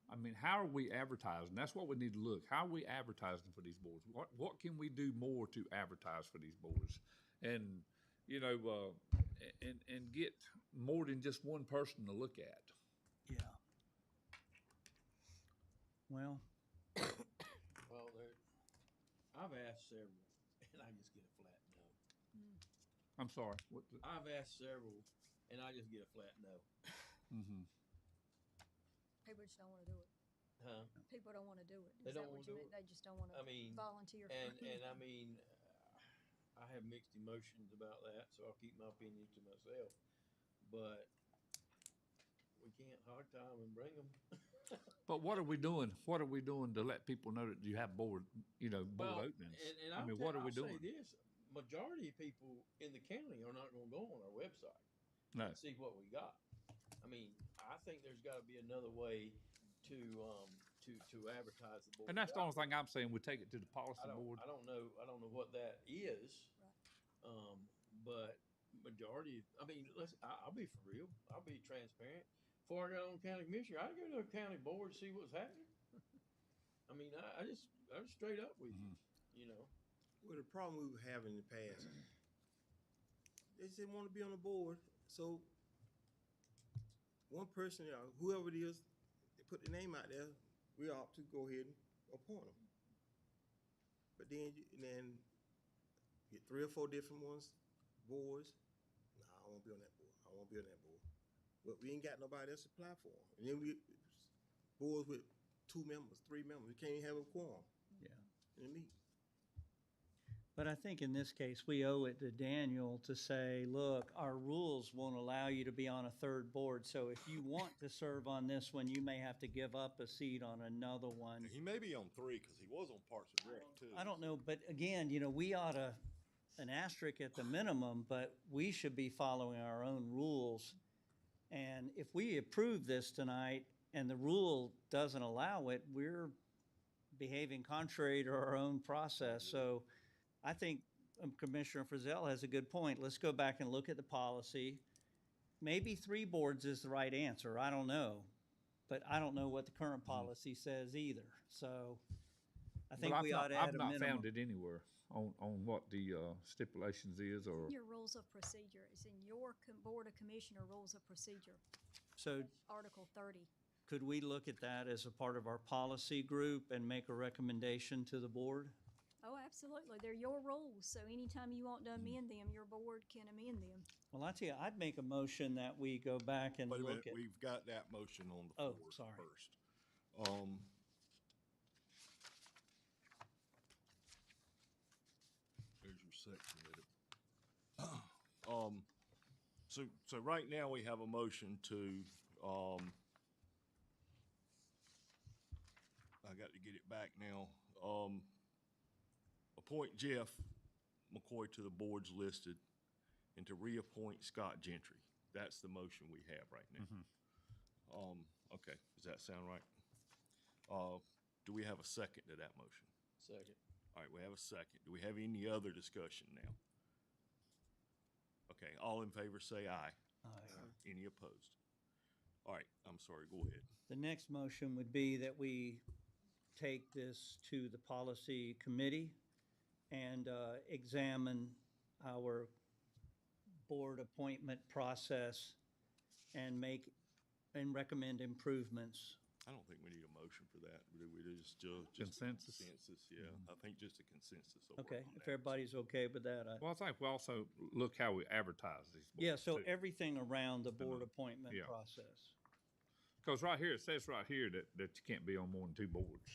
I mean, how are we advertising? That's what we need to look. How are we advertising for these boards? What can we do more to advertise for these boards? And, you know, and get more than just one person to look at. yeah. Well, Well, I've asked several, and I just get a flat no. I'm sorry. I've asked several, and I just get a flat no. Mm-hmm. People just don't wanna do it. Huh? People don't wanna do it. They Is that don't what wanna you do mean? it? They just don't wanna I mean, volunteer for And, it. and I mean, I have mixed emotions about that, so I'll keep my opinions to myself. But we can't hog time and bring them. But what are we doing? What are we doing to let people know that you have board openings? And I mean, what are we I'll doing? say this, majority of people in the county are not gonna go on our website No. and see what we got. I mean, I think there's gotta be another way to advertise the board. And that's the only thing I'm saying. We take it to the policy board. I don't know what that is. But majority, I mean, I'll be for real. I'll be transparent. Before I got on county commissioner, I'd go to a county board to see what's happening. I mean, I'm just straight up with you know. Well, the problem we were having in the past, they just didn't want to be on the board. So one person, whoever it is, they put the name out there, we ought to go ahead and appoint them. But then get 3 or 4 different boards. Nah, I won't be on that board. I won't be on that board. But we ain't got nobody else to apply for. And then boards with 2 members, 3 members. We can't even have a quorum. Yeah. In the meeting. But I think in this case, we owe it to Daniel to say, look, our rules won't allow you to be on a third board. So if you want to serve on this one, you may have to give up a seat on another one. He may be on 3 because he was on Parks and Rec too. I don't know, but again, you know, we ought to, an asterisk at the minimum, but we should be following our own rules. And if we approve this tonight and the rule doesn't allow it, we're behaving contrary to our own process. So I think Commissioner Frizzell has a good point. Let's go back and look at the policy. Maybe 3 boards is the right answer. I don't know. But I don't know what the current policy says either. So I think we ought to add I've a not minimum. found it anywhere on what the stipulations is or. Your rules of procedure, it's in your Board of Commissioner rules of procedure, So Article 30. could we look at that as a part of our policy group and make a recommendation to the board? Oh, absolutely. They're your rules, so anytime you want to amend them, your board can amend them. Well, I tell you, I'd make a motion that we go back and Wait a look minute, at. we've got that motion on the Oh, floor sorry. first. There's your section edit. So right now we have a motion to, I got to get it back now. Appoint Jeff McCoy to the boards listed and to reappoint Scott Gentry. That's the motion we have right now. Okay, does that sound right? Do we have a second to that motion? Second. All right, we have a second. Do we have any other discussion now? Okay, all in favor say aye. Any opposed? All right, I'm sorry, go ahead. The next motion would be that we take this to the policy committee and examine our board appointment process and recommend improvements I don't think we need a motion for that, do we? Just Consensus? Consensus, yeah. I think just a consensus will work Okay, on if that. everybody's okay with that, Well, I think we also look how we advertise these boards. yeah, so too. everything around the board appointment yeah. process. Because right here, it says right here that you can't be on more than 2 boards.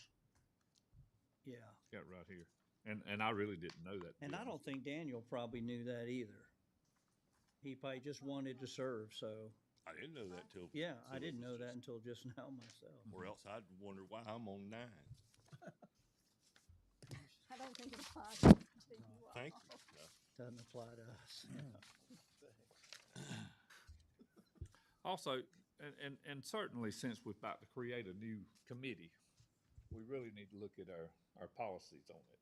Yeah, It's got it right here. And I really didn't know that. to and be I don't honest. think Daniel probably knew that either. He probably just wanted to serve, so, I didn't know that till. yeah, till I it didn't was know that just- until just now myself. Or else I'd wonder why I'm on 9. I don't think it applies to you all. Thank you. No. Doesn't apply to us. Also, and certainly since we're about to create a new committee, we really need to look at our policies on it.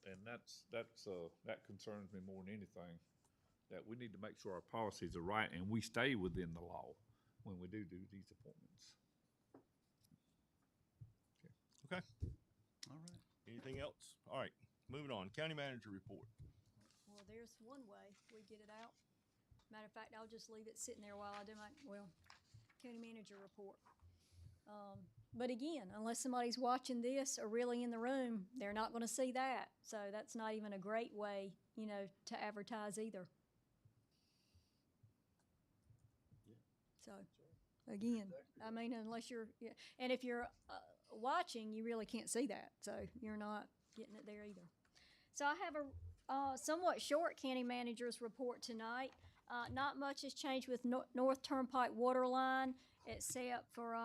And that concerns me more than anything, that we need to make sure our policies are right and we stay within the law when we do these appointments. Okay. All right. Anything else? All right, moving on. County manager report. Well, there's one way we get it out. Matter of fact, I'll just leave it sitting there while I do my, county manager report. But again, unless somebody's watching this or really in the room, they're not gonna see that. So that's not even a great way, to advertise either. So, again, I mean, unless you're, yeah, and if you're watching, you really can't see that, so you're not getting it there either. So I have a somewhat short county manager's report tonight. Not much has changed with North Turnpike water line, except for,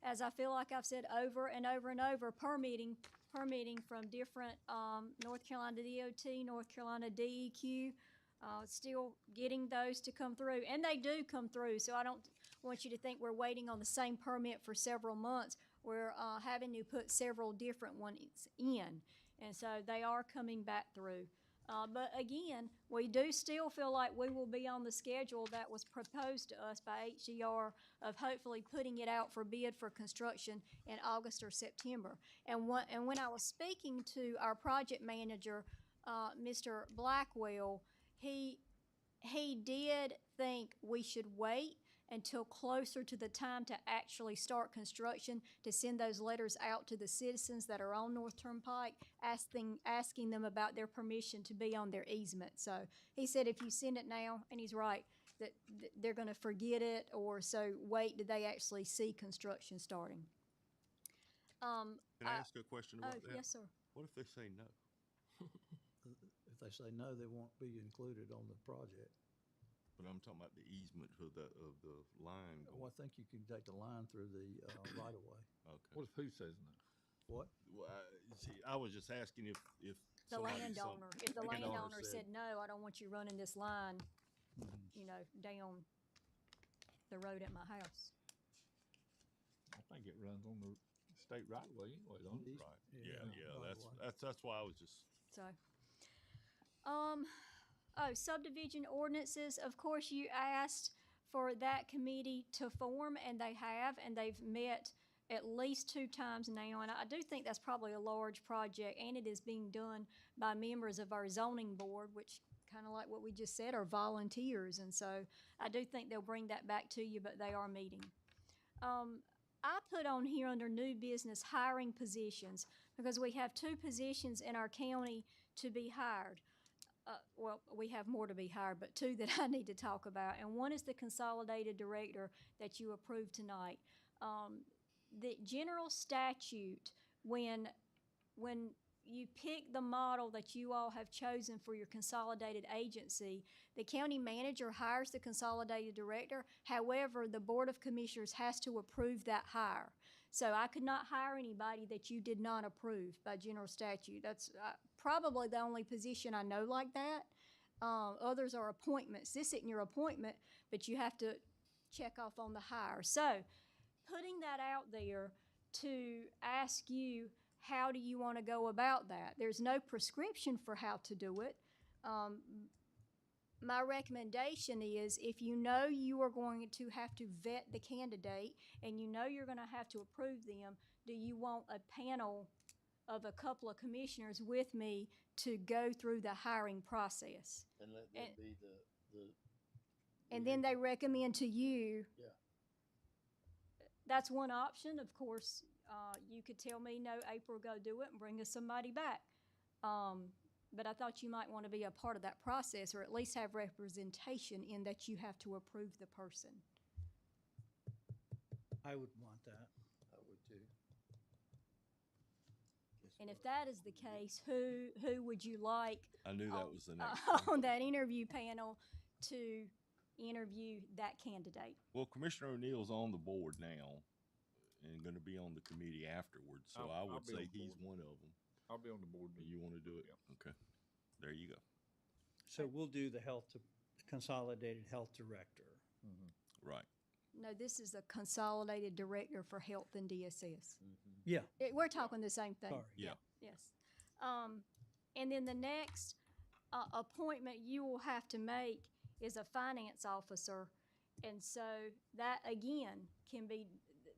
as I feel like I've said over and over and over, permitting from different North Carolina DOT, North Carolina DEQ, still getting those to come through. And they do come through, so I don't want you to think we're waiting on the same permit for several months. We're having to put several different ones in, and so they are coming back through. But again, we do still feel like we will be on the schedule that was proposed to us by HDR of hopefully putting it out for bid for construction in August or September. And when I was speaking to our project manager, Mr. Blackwell, he did think we should wait until closer to the time to actually start construction, to send those letters out to the citizens that are on North Turnpike, asking them about their permission to be on their easement. So he said if you send it now, and he's right, that they're gonna forget it, or so wait till they actually see construction starting. Can I ask a question about that? Yes, sir. What if they say no? If they say no, they won't be included on the project. But I'm talking about the easement of the line. Well, I think you can take the line through the right of way. Okay. What if who says no? What? Well, see, I was just asking if The somebody- landowner, if the landowner landowner said, no, I don't want you running this line, down the road at my house. I think it runs on the state right of way anyway, don't it? Right. Yeah, Yeah. right away. That's why I was just. So, subdivision ordinances, of course, you asked for that committee to form, and they have, and they've met at least 2 times now, and I do think that's probably a large project, and it is being done by members of our zoning board, which, kind of like what we just said, are volunteers, and so I do think they'll bring that back to you, but they are meeting. I put on here under new business hiring positions, because we have 2 positions in our county to be hired. Well, we have more to be hired, but 2 that I need to talk about. And one is the consolidated director that you approved tonight. The general statute, when you pick the model that you all have chosen for your consolidated agency, the county manager hires the consolidated director. However, the Board of Commissioners has to approve that hire. So I could not hire anybody that you did not approve by general statute. That's probably the only position I know like that. Others are appointments. This isn't your appointment, but you have to check off on the hire. So putting that out there to ask you, how do you want to go about that? There's no prescription for how to do it. My recommendation is, if you know you are going to have to vet the candidate and you know you're going to have to approve them, do you want a panel of a couple of commissioners with me to go through the hiring process? And let that be the. And then they recommend to you. Yeah. that's one option. Of course, you could tell me, no, April, go do it and bring us somebody back. But I thought you might want to be a part of that process, or at least have representation in that you have to approve the person. I would want that. I would too. And if that is the case, who would you like I knew that was the next on that interview panel to interview that candidate? Well, Commissioner O'Neill's on the board now and going to be on the committee afterwards, so I I'll would be on say the he's board. one of them. I'll be on the board. You want to do it? Yeah. Okay. There you go. So we'll do the consolidated health director. Right. No, this is a consolidated director for health and DSS. Yeah, We're talking the same thing. sorry. Yeah. Yes. And then the next appointment you will have to make is a finance officer. And so that, again,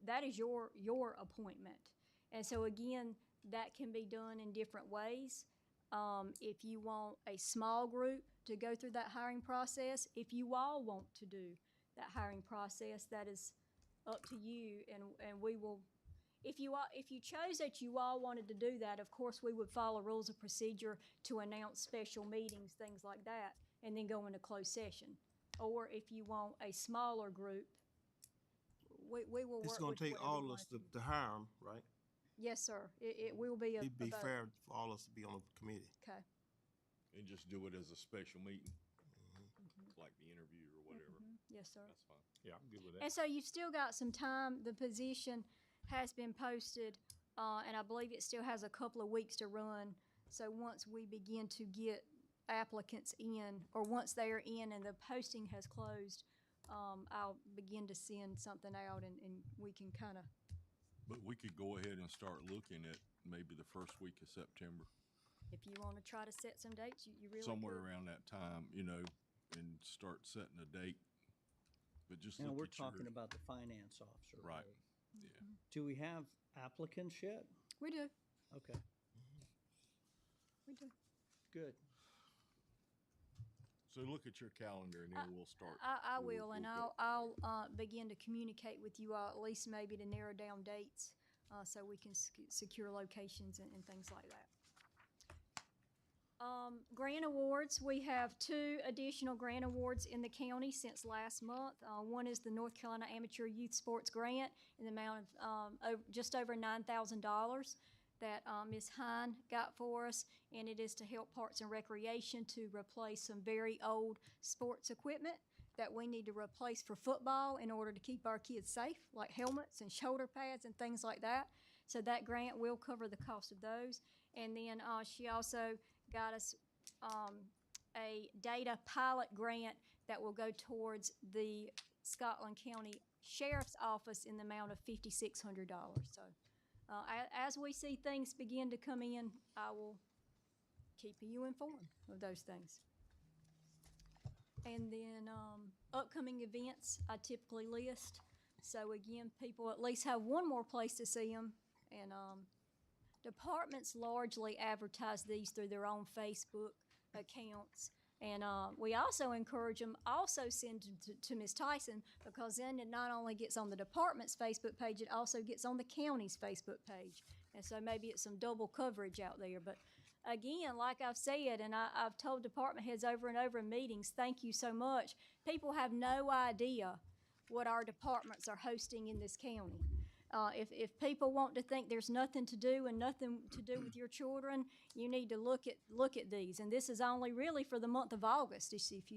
that is your appointment. And so, again, that can be done in different ways. If you want a small group to go through that hiring process, if you all want to do that hiring process, that is up to you, and we will. If you chose that you all wanted to do that, of course, we would follow rules of procedure to announce special meetings, things like that, and then go into closed session. Or if you want a smaller group, we will work It's gonna with take whatever all you of us want to hire them, right? Yes, sir. It will be a It'd be vote. fair for all of us to be on the committee. Okay. And just do it as a special meeting, like the interview or whatever. Yes, sir. That's fine. Yeah, I'm good with that. And so you've still got some time. The position has been posted, and I believe it still has a couple of weeks to run. So once we begin to get applicants in, or once they are in and the posting has closed, I'll begin to send something out, and we can kind of. But we could go ahead and start looking at maybe the first week of September, If you want to try to set some dates, you really somewhere could. around that time, and start setting a date. But just And look we're at your, talking about the finance officer. right. Yeah. Do we have applicants yet? We do. Okay, We do. good. So look at your calendar and then we'll start. I we'll- will, and we'll I'll begin to communicate with you all, at least maybe to narrow down dates, so we can secure locations and things like that. Grant awards, we have 2 additional grant awards in the county since last month. One is the North Carolina Amateur Youth Sports Grant in the amount of just over $9,000 that Ms. Hine got for us, and it is to help Parks and Recreation to replace some very old sports equipment that we need to replace for football in order to keep our kids safe, like helmets and shoulder pads and things like that. So that grant will cover the cost of those. And then she also got us a data pilot grant that will go towards the Scotland County Sheriff's Office in the amount of $5,600. So as we see things begin to come in, I will keep you informed of those things. And then upcoming events I typically list. So again, people at least have one more place to see them. And departments largely advertise these through their own Facebook accounts. And we also encourage them, also send to Ms. Tyson, because then it not only gets on the department's Facebook page, it also gets on the county's Facebook page. And so maybe it's some double coverage out there. But again, like I've said, and I've told department heads over and over in meetings, thank you so much. People have no idea what our departments are hosting in this county. If people want to think there's nothing to do and nothing to do with your children, you need to look at these. And this is only really for the month of August. If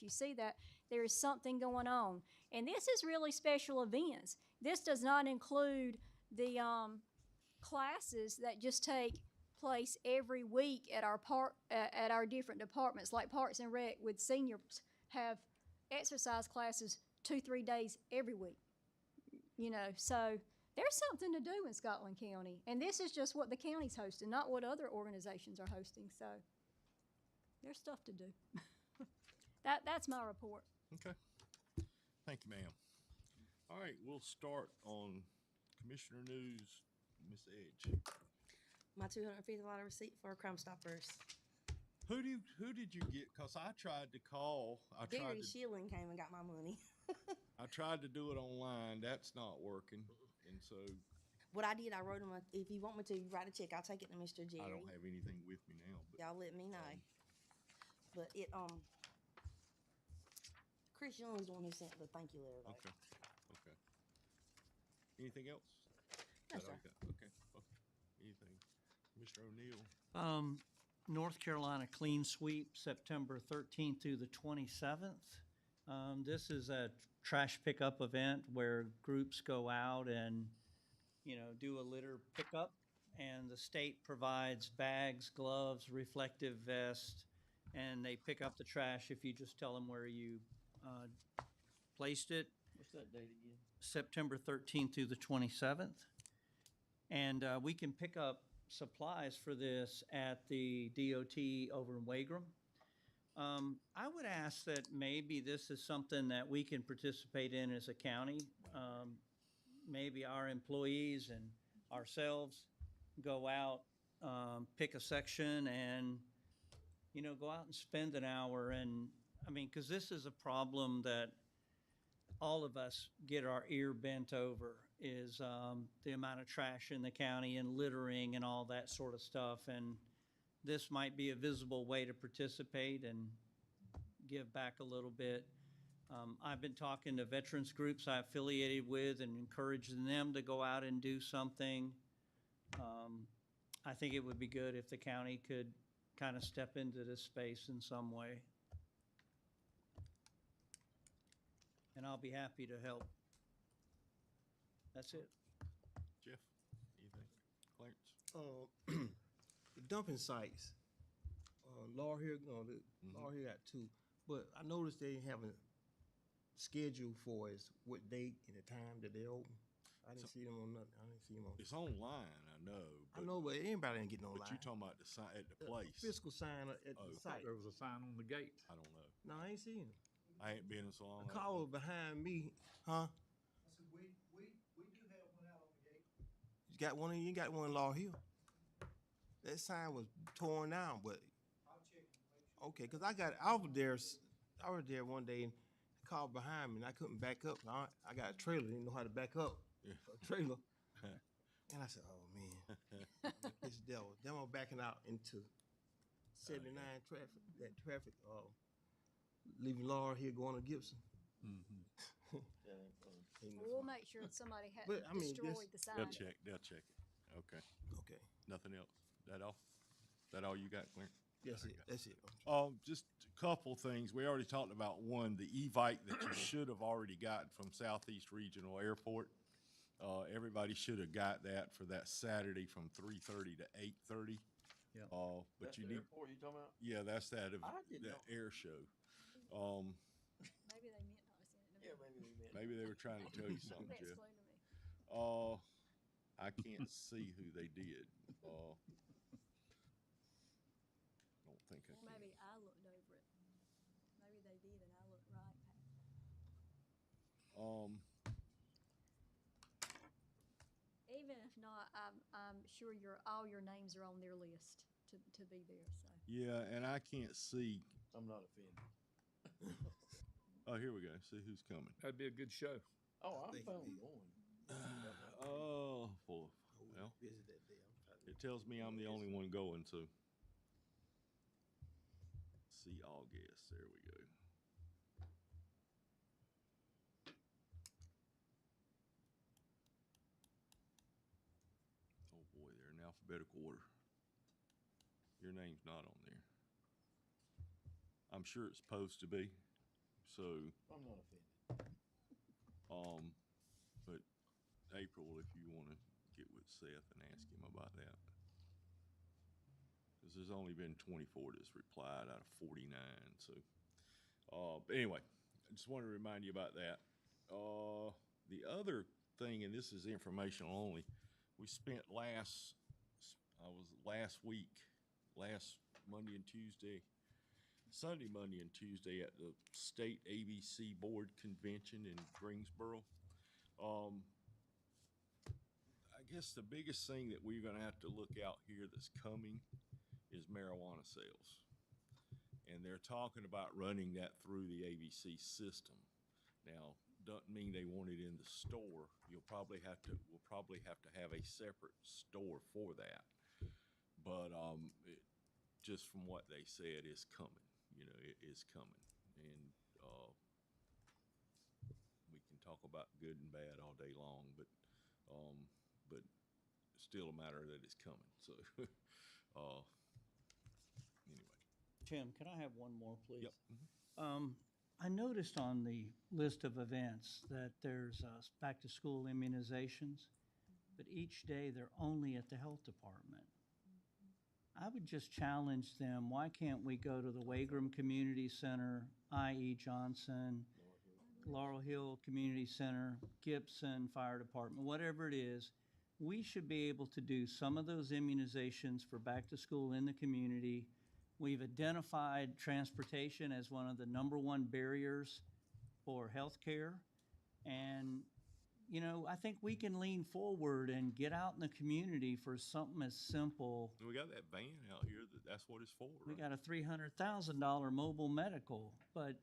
you see that, there is something going on. And this is really special events. This does not include the classes that just take place every week at our different departments, like Parks and Rec with seniors have exercise classes 2-3 days every week. So there's something to do in Scotland County, and this is just what the county's hosting, not what other organizations are hosting. So there's stuff to do. That's my report. Okay. Thank you, ma'am. All right, we'll start on Commissioner News, Ms. Edge. My $250 receipt for Crime Stoppers. Who did you get? Cause I tried to call. Gary Shilling came and got my money. I tried to do it online. That's not working. And so What I did, I wrote him if you want me to write a check, I'll take it to Mr. Jerry. I don't have anything with me now, but Y'all let me know. But it, Chris Young's the one who sent the thank you letter though. okay, okay. Anything else? No, That sir. I got? Okay, okay. Anything? Mr. O'Neill? North Carolina Clean Sweep, September 13th through the 27th. This is a trash pickup event where groups go out and, do a litter pickup. And the state provides bags, gloves, reflective vest, and they pick up the trash if you just tell them where you placed it. What's that date again? September 13th through the 27th. And we can pick up supplies for this at the DOT over in Wagram. I would ask that maybe this is something that we can participate in as a county. Maybe our employees and ourselves go out, pick a section and, go out and spend an hour. And I mean, because this is a problem that all of us get our ear bent over is the amount of trash in the county and littering and all that sort of stuff. And this might be a visible way to participate and give back a little bit. I've been talking to veterans groups I affiliated with and encouraging them to go out and do something. I think it would be good if the county could kind of step into this space in some way. And I'll be happy to help. That's it. Jeff? Anything? Clarence? The dumping sites. Law here, Law here got two, but I noticed they haven't scheduled for us what date and the time that they open. I didn't see them on nothing. I didn't see them on. It's online, I know. I know, but anybody ain't getting But online. you talking about the sign at the place? Fiscal sign at the Oh. site. There was a sign on the gate. I don't know. No, I ain't seen them. I ain't been in so long. The car was behind me, huh? I said, we do have one out on the gate. You got one. You got one in Law Hill. That sign was torn down, but I'll check and make sure. okay, cause I was there one day and the car behind me and I couldn't back up. I got a trailer, didn't know how to back up. Yeah. A trailer. And I said, oh man, this devil. Then I'm backing out into 79 traffic, that traffic, leaving Laura here going to Gibson. That ain't fun. Ain't no We'll fun. make sure somebody But, I mean, destroyed the They'll sign. check it. Okay. Okay, Nothing else? That all? That all you got, Clarence? that's it. Just a couple things. We already talked about one, the Evite that you should have already gotten from Southeast Regional Airport. Everybody should have got that for that Saturday from 3:30 to 8:30. Yeah. But That's you the need, airport you talking about? yeah, that's that, I didn't that know. air show. Maybe they meant not to send it to me. Yeah, maybe we meant. Maybe they were trying to tell you something, Maybe Jeff. explain to me. I can't see who they did. Don't think I Or can. maybe I looked over it. Maybe they did and I looked right. Even if not, I'm sure all your names are on their list to be there, so. Yeah, and I can't see. I'm not offended. Oh, here we go. See who's coming. That'd be a good show. Oh, I'm think fine we- going. Oh, well, Visit that day. I'm trying to. it tells me I'm the only one going, so. See August. There we go. Oh boy, they're in alphabetical order. Your name's not on there. I'm sure it's supposed to be, so, I'm not offended. but April, if you wanna get with Seth and ask him about that. Cause there's only been 24 that's replied out of 49, so. But anyway, I just wanted to remind you about that. The other thing, and this is informational only, we spent last week, last Monday and Tuesday, Sunday, Monday, and Tuesday at the State ABC Board Convention in Greensboro. I guess the biggest thing that we're gonna have to look out here that's coming is marijuana sales. And they're talking about running that through the ABC system. Now, doesn't mean they want it in the store. We'll probably have to have a separate store for that. But, just from what they said, it's coming, it is coming. And, we can talk about good and bad all day long, but it's still a matter that it's coming, so, anyway. Tim, can I have one more, please? Yep. Mhm. I noticed on the list of events that there's back-to-school immunizations, but each day they're only at the health department. I would just challenge them, why can't we go to the Wagram Community Center, I.E. Johnson, Laurel Hill Community Center, Gibson Fire Department, whatever it is, we should be able to do some of those immunizations for back-to-school in the community. We've identified transportation as one of the #1 barriers for healthcare. And, I think we can lean forward and get out in the community for something as simple. We got that van out here, that's what it's for, We right? got a $300,000 mobile medical, but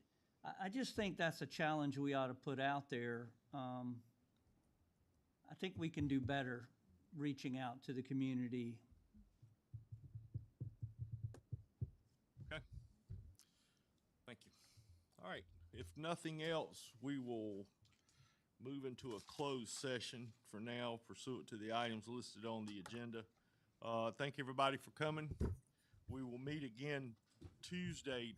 I just think that's a challenge we ought to put out there. I think we can do better reaching out to the community. Okay. Thank you. All right, if nothing else, we will move into a closed session for now pursuant to the items listed on the agenda. Thank everybody for coming. We will meet again Tuesday.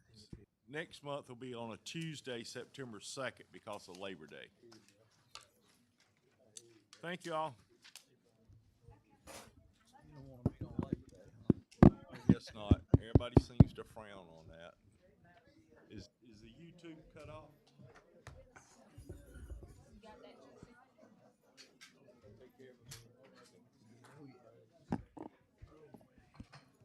Next month will be on a Tuesday, September 2nd, because of Labor Day. Thank you all. You don't want to meet on Labor Day, huh? I guess not. Everybody seems to frown on that. Is the YouTube cut off?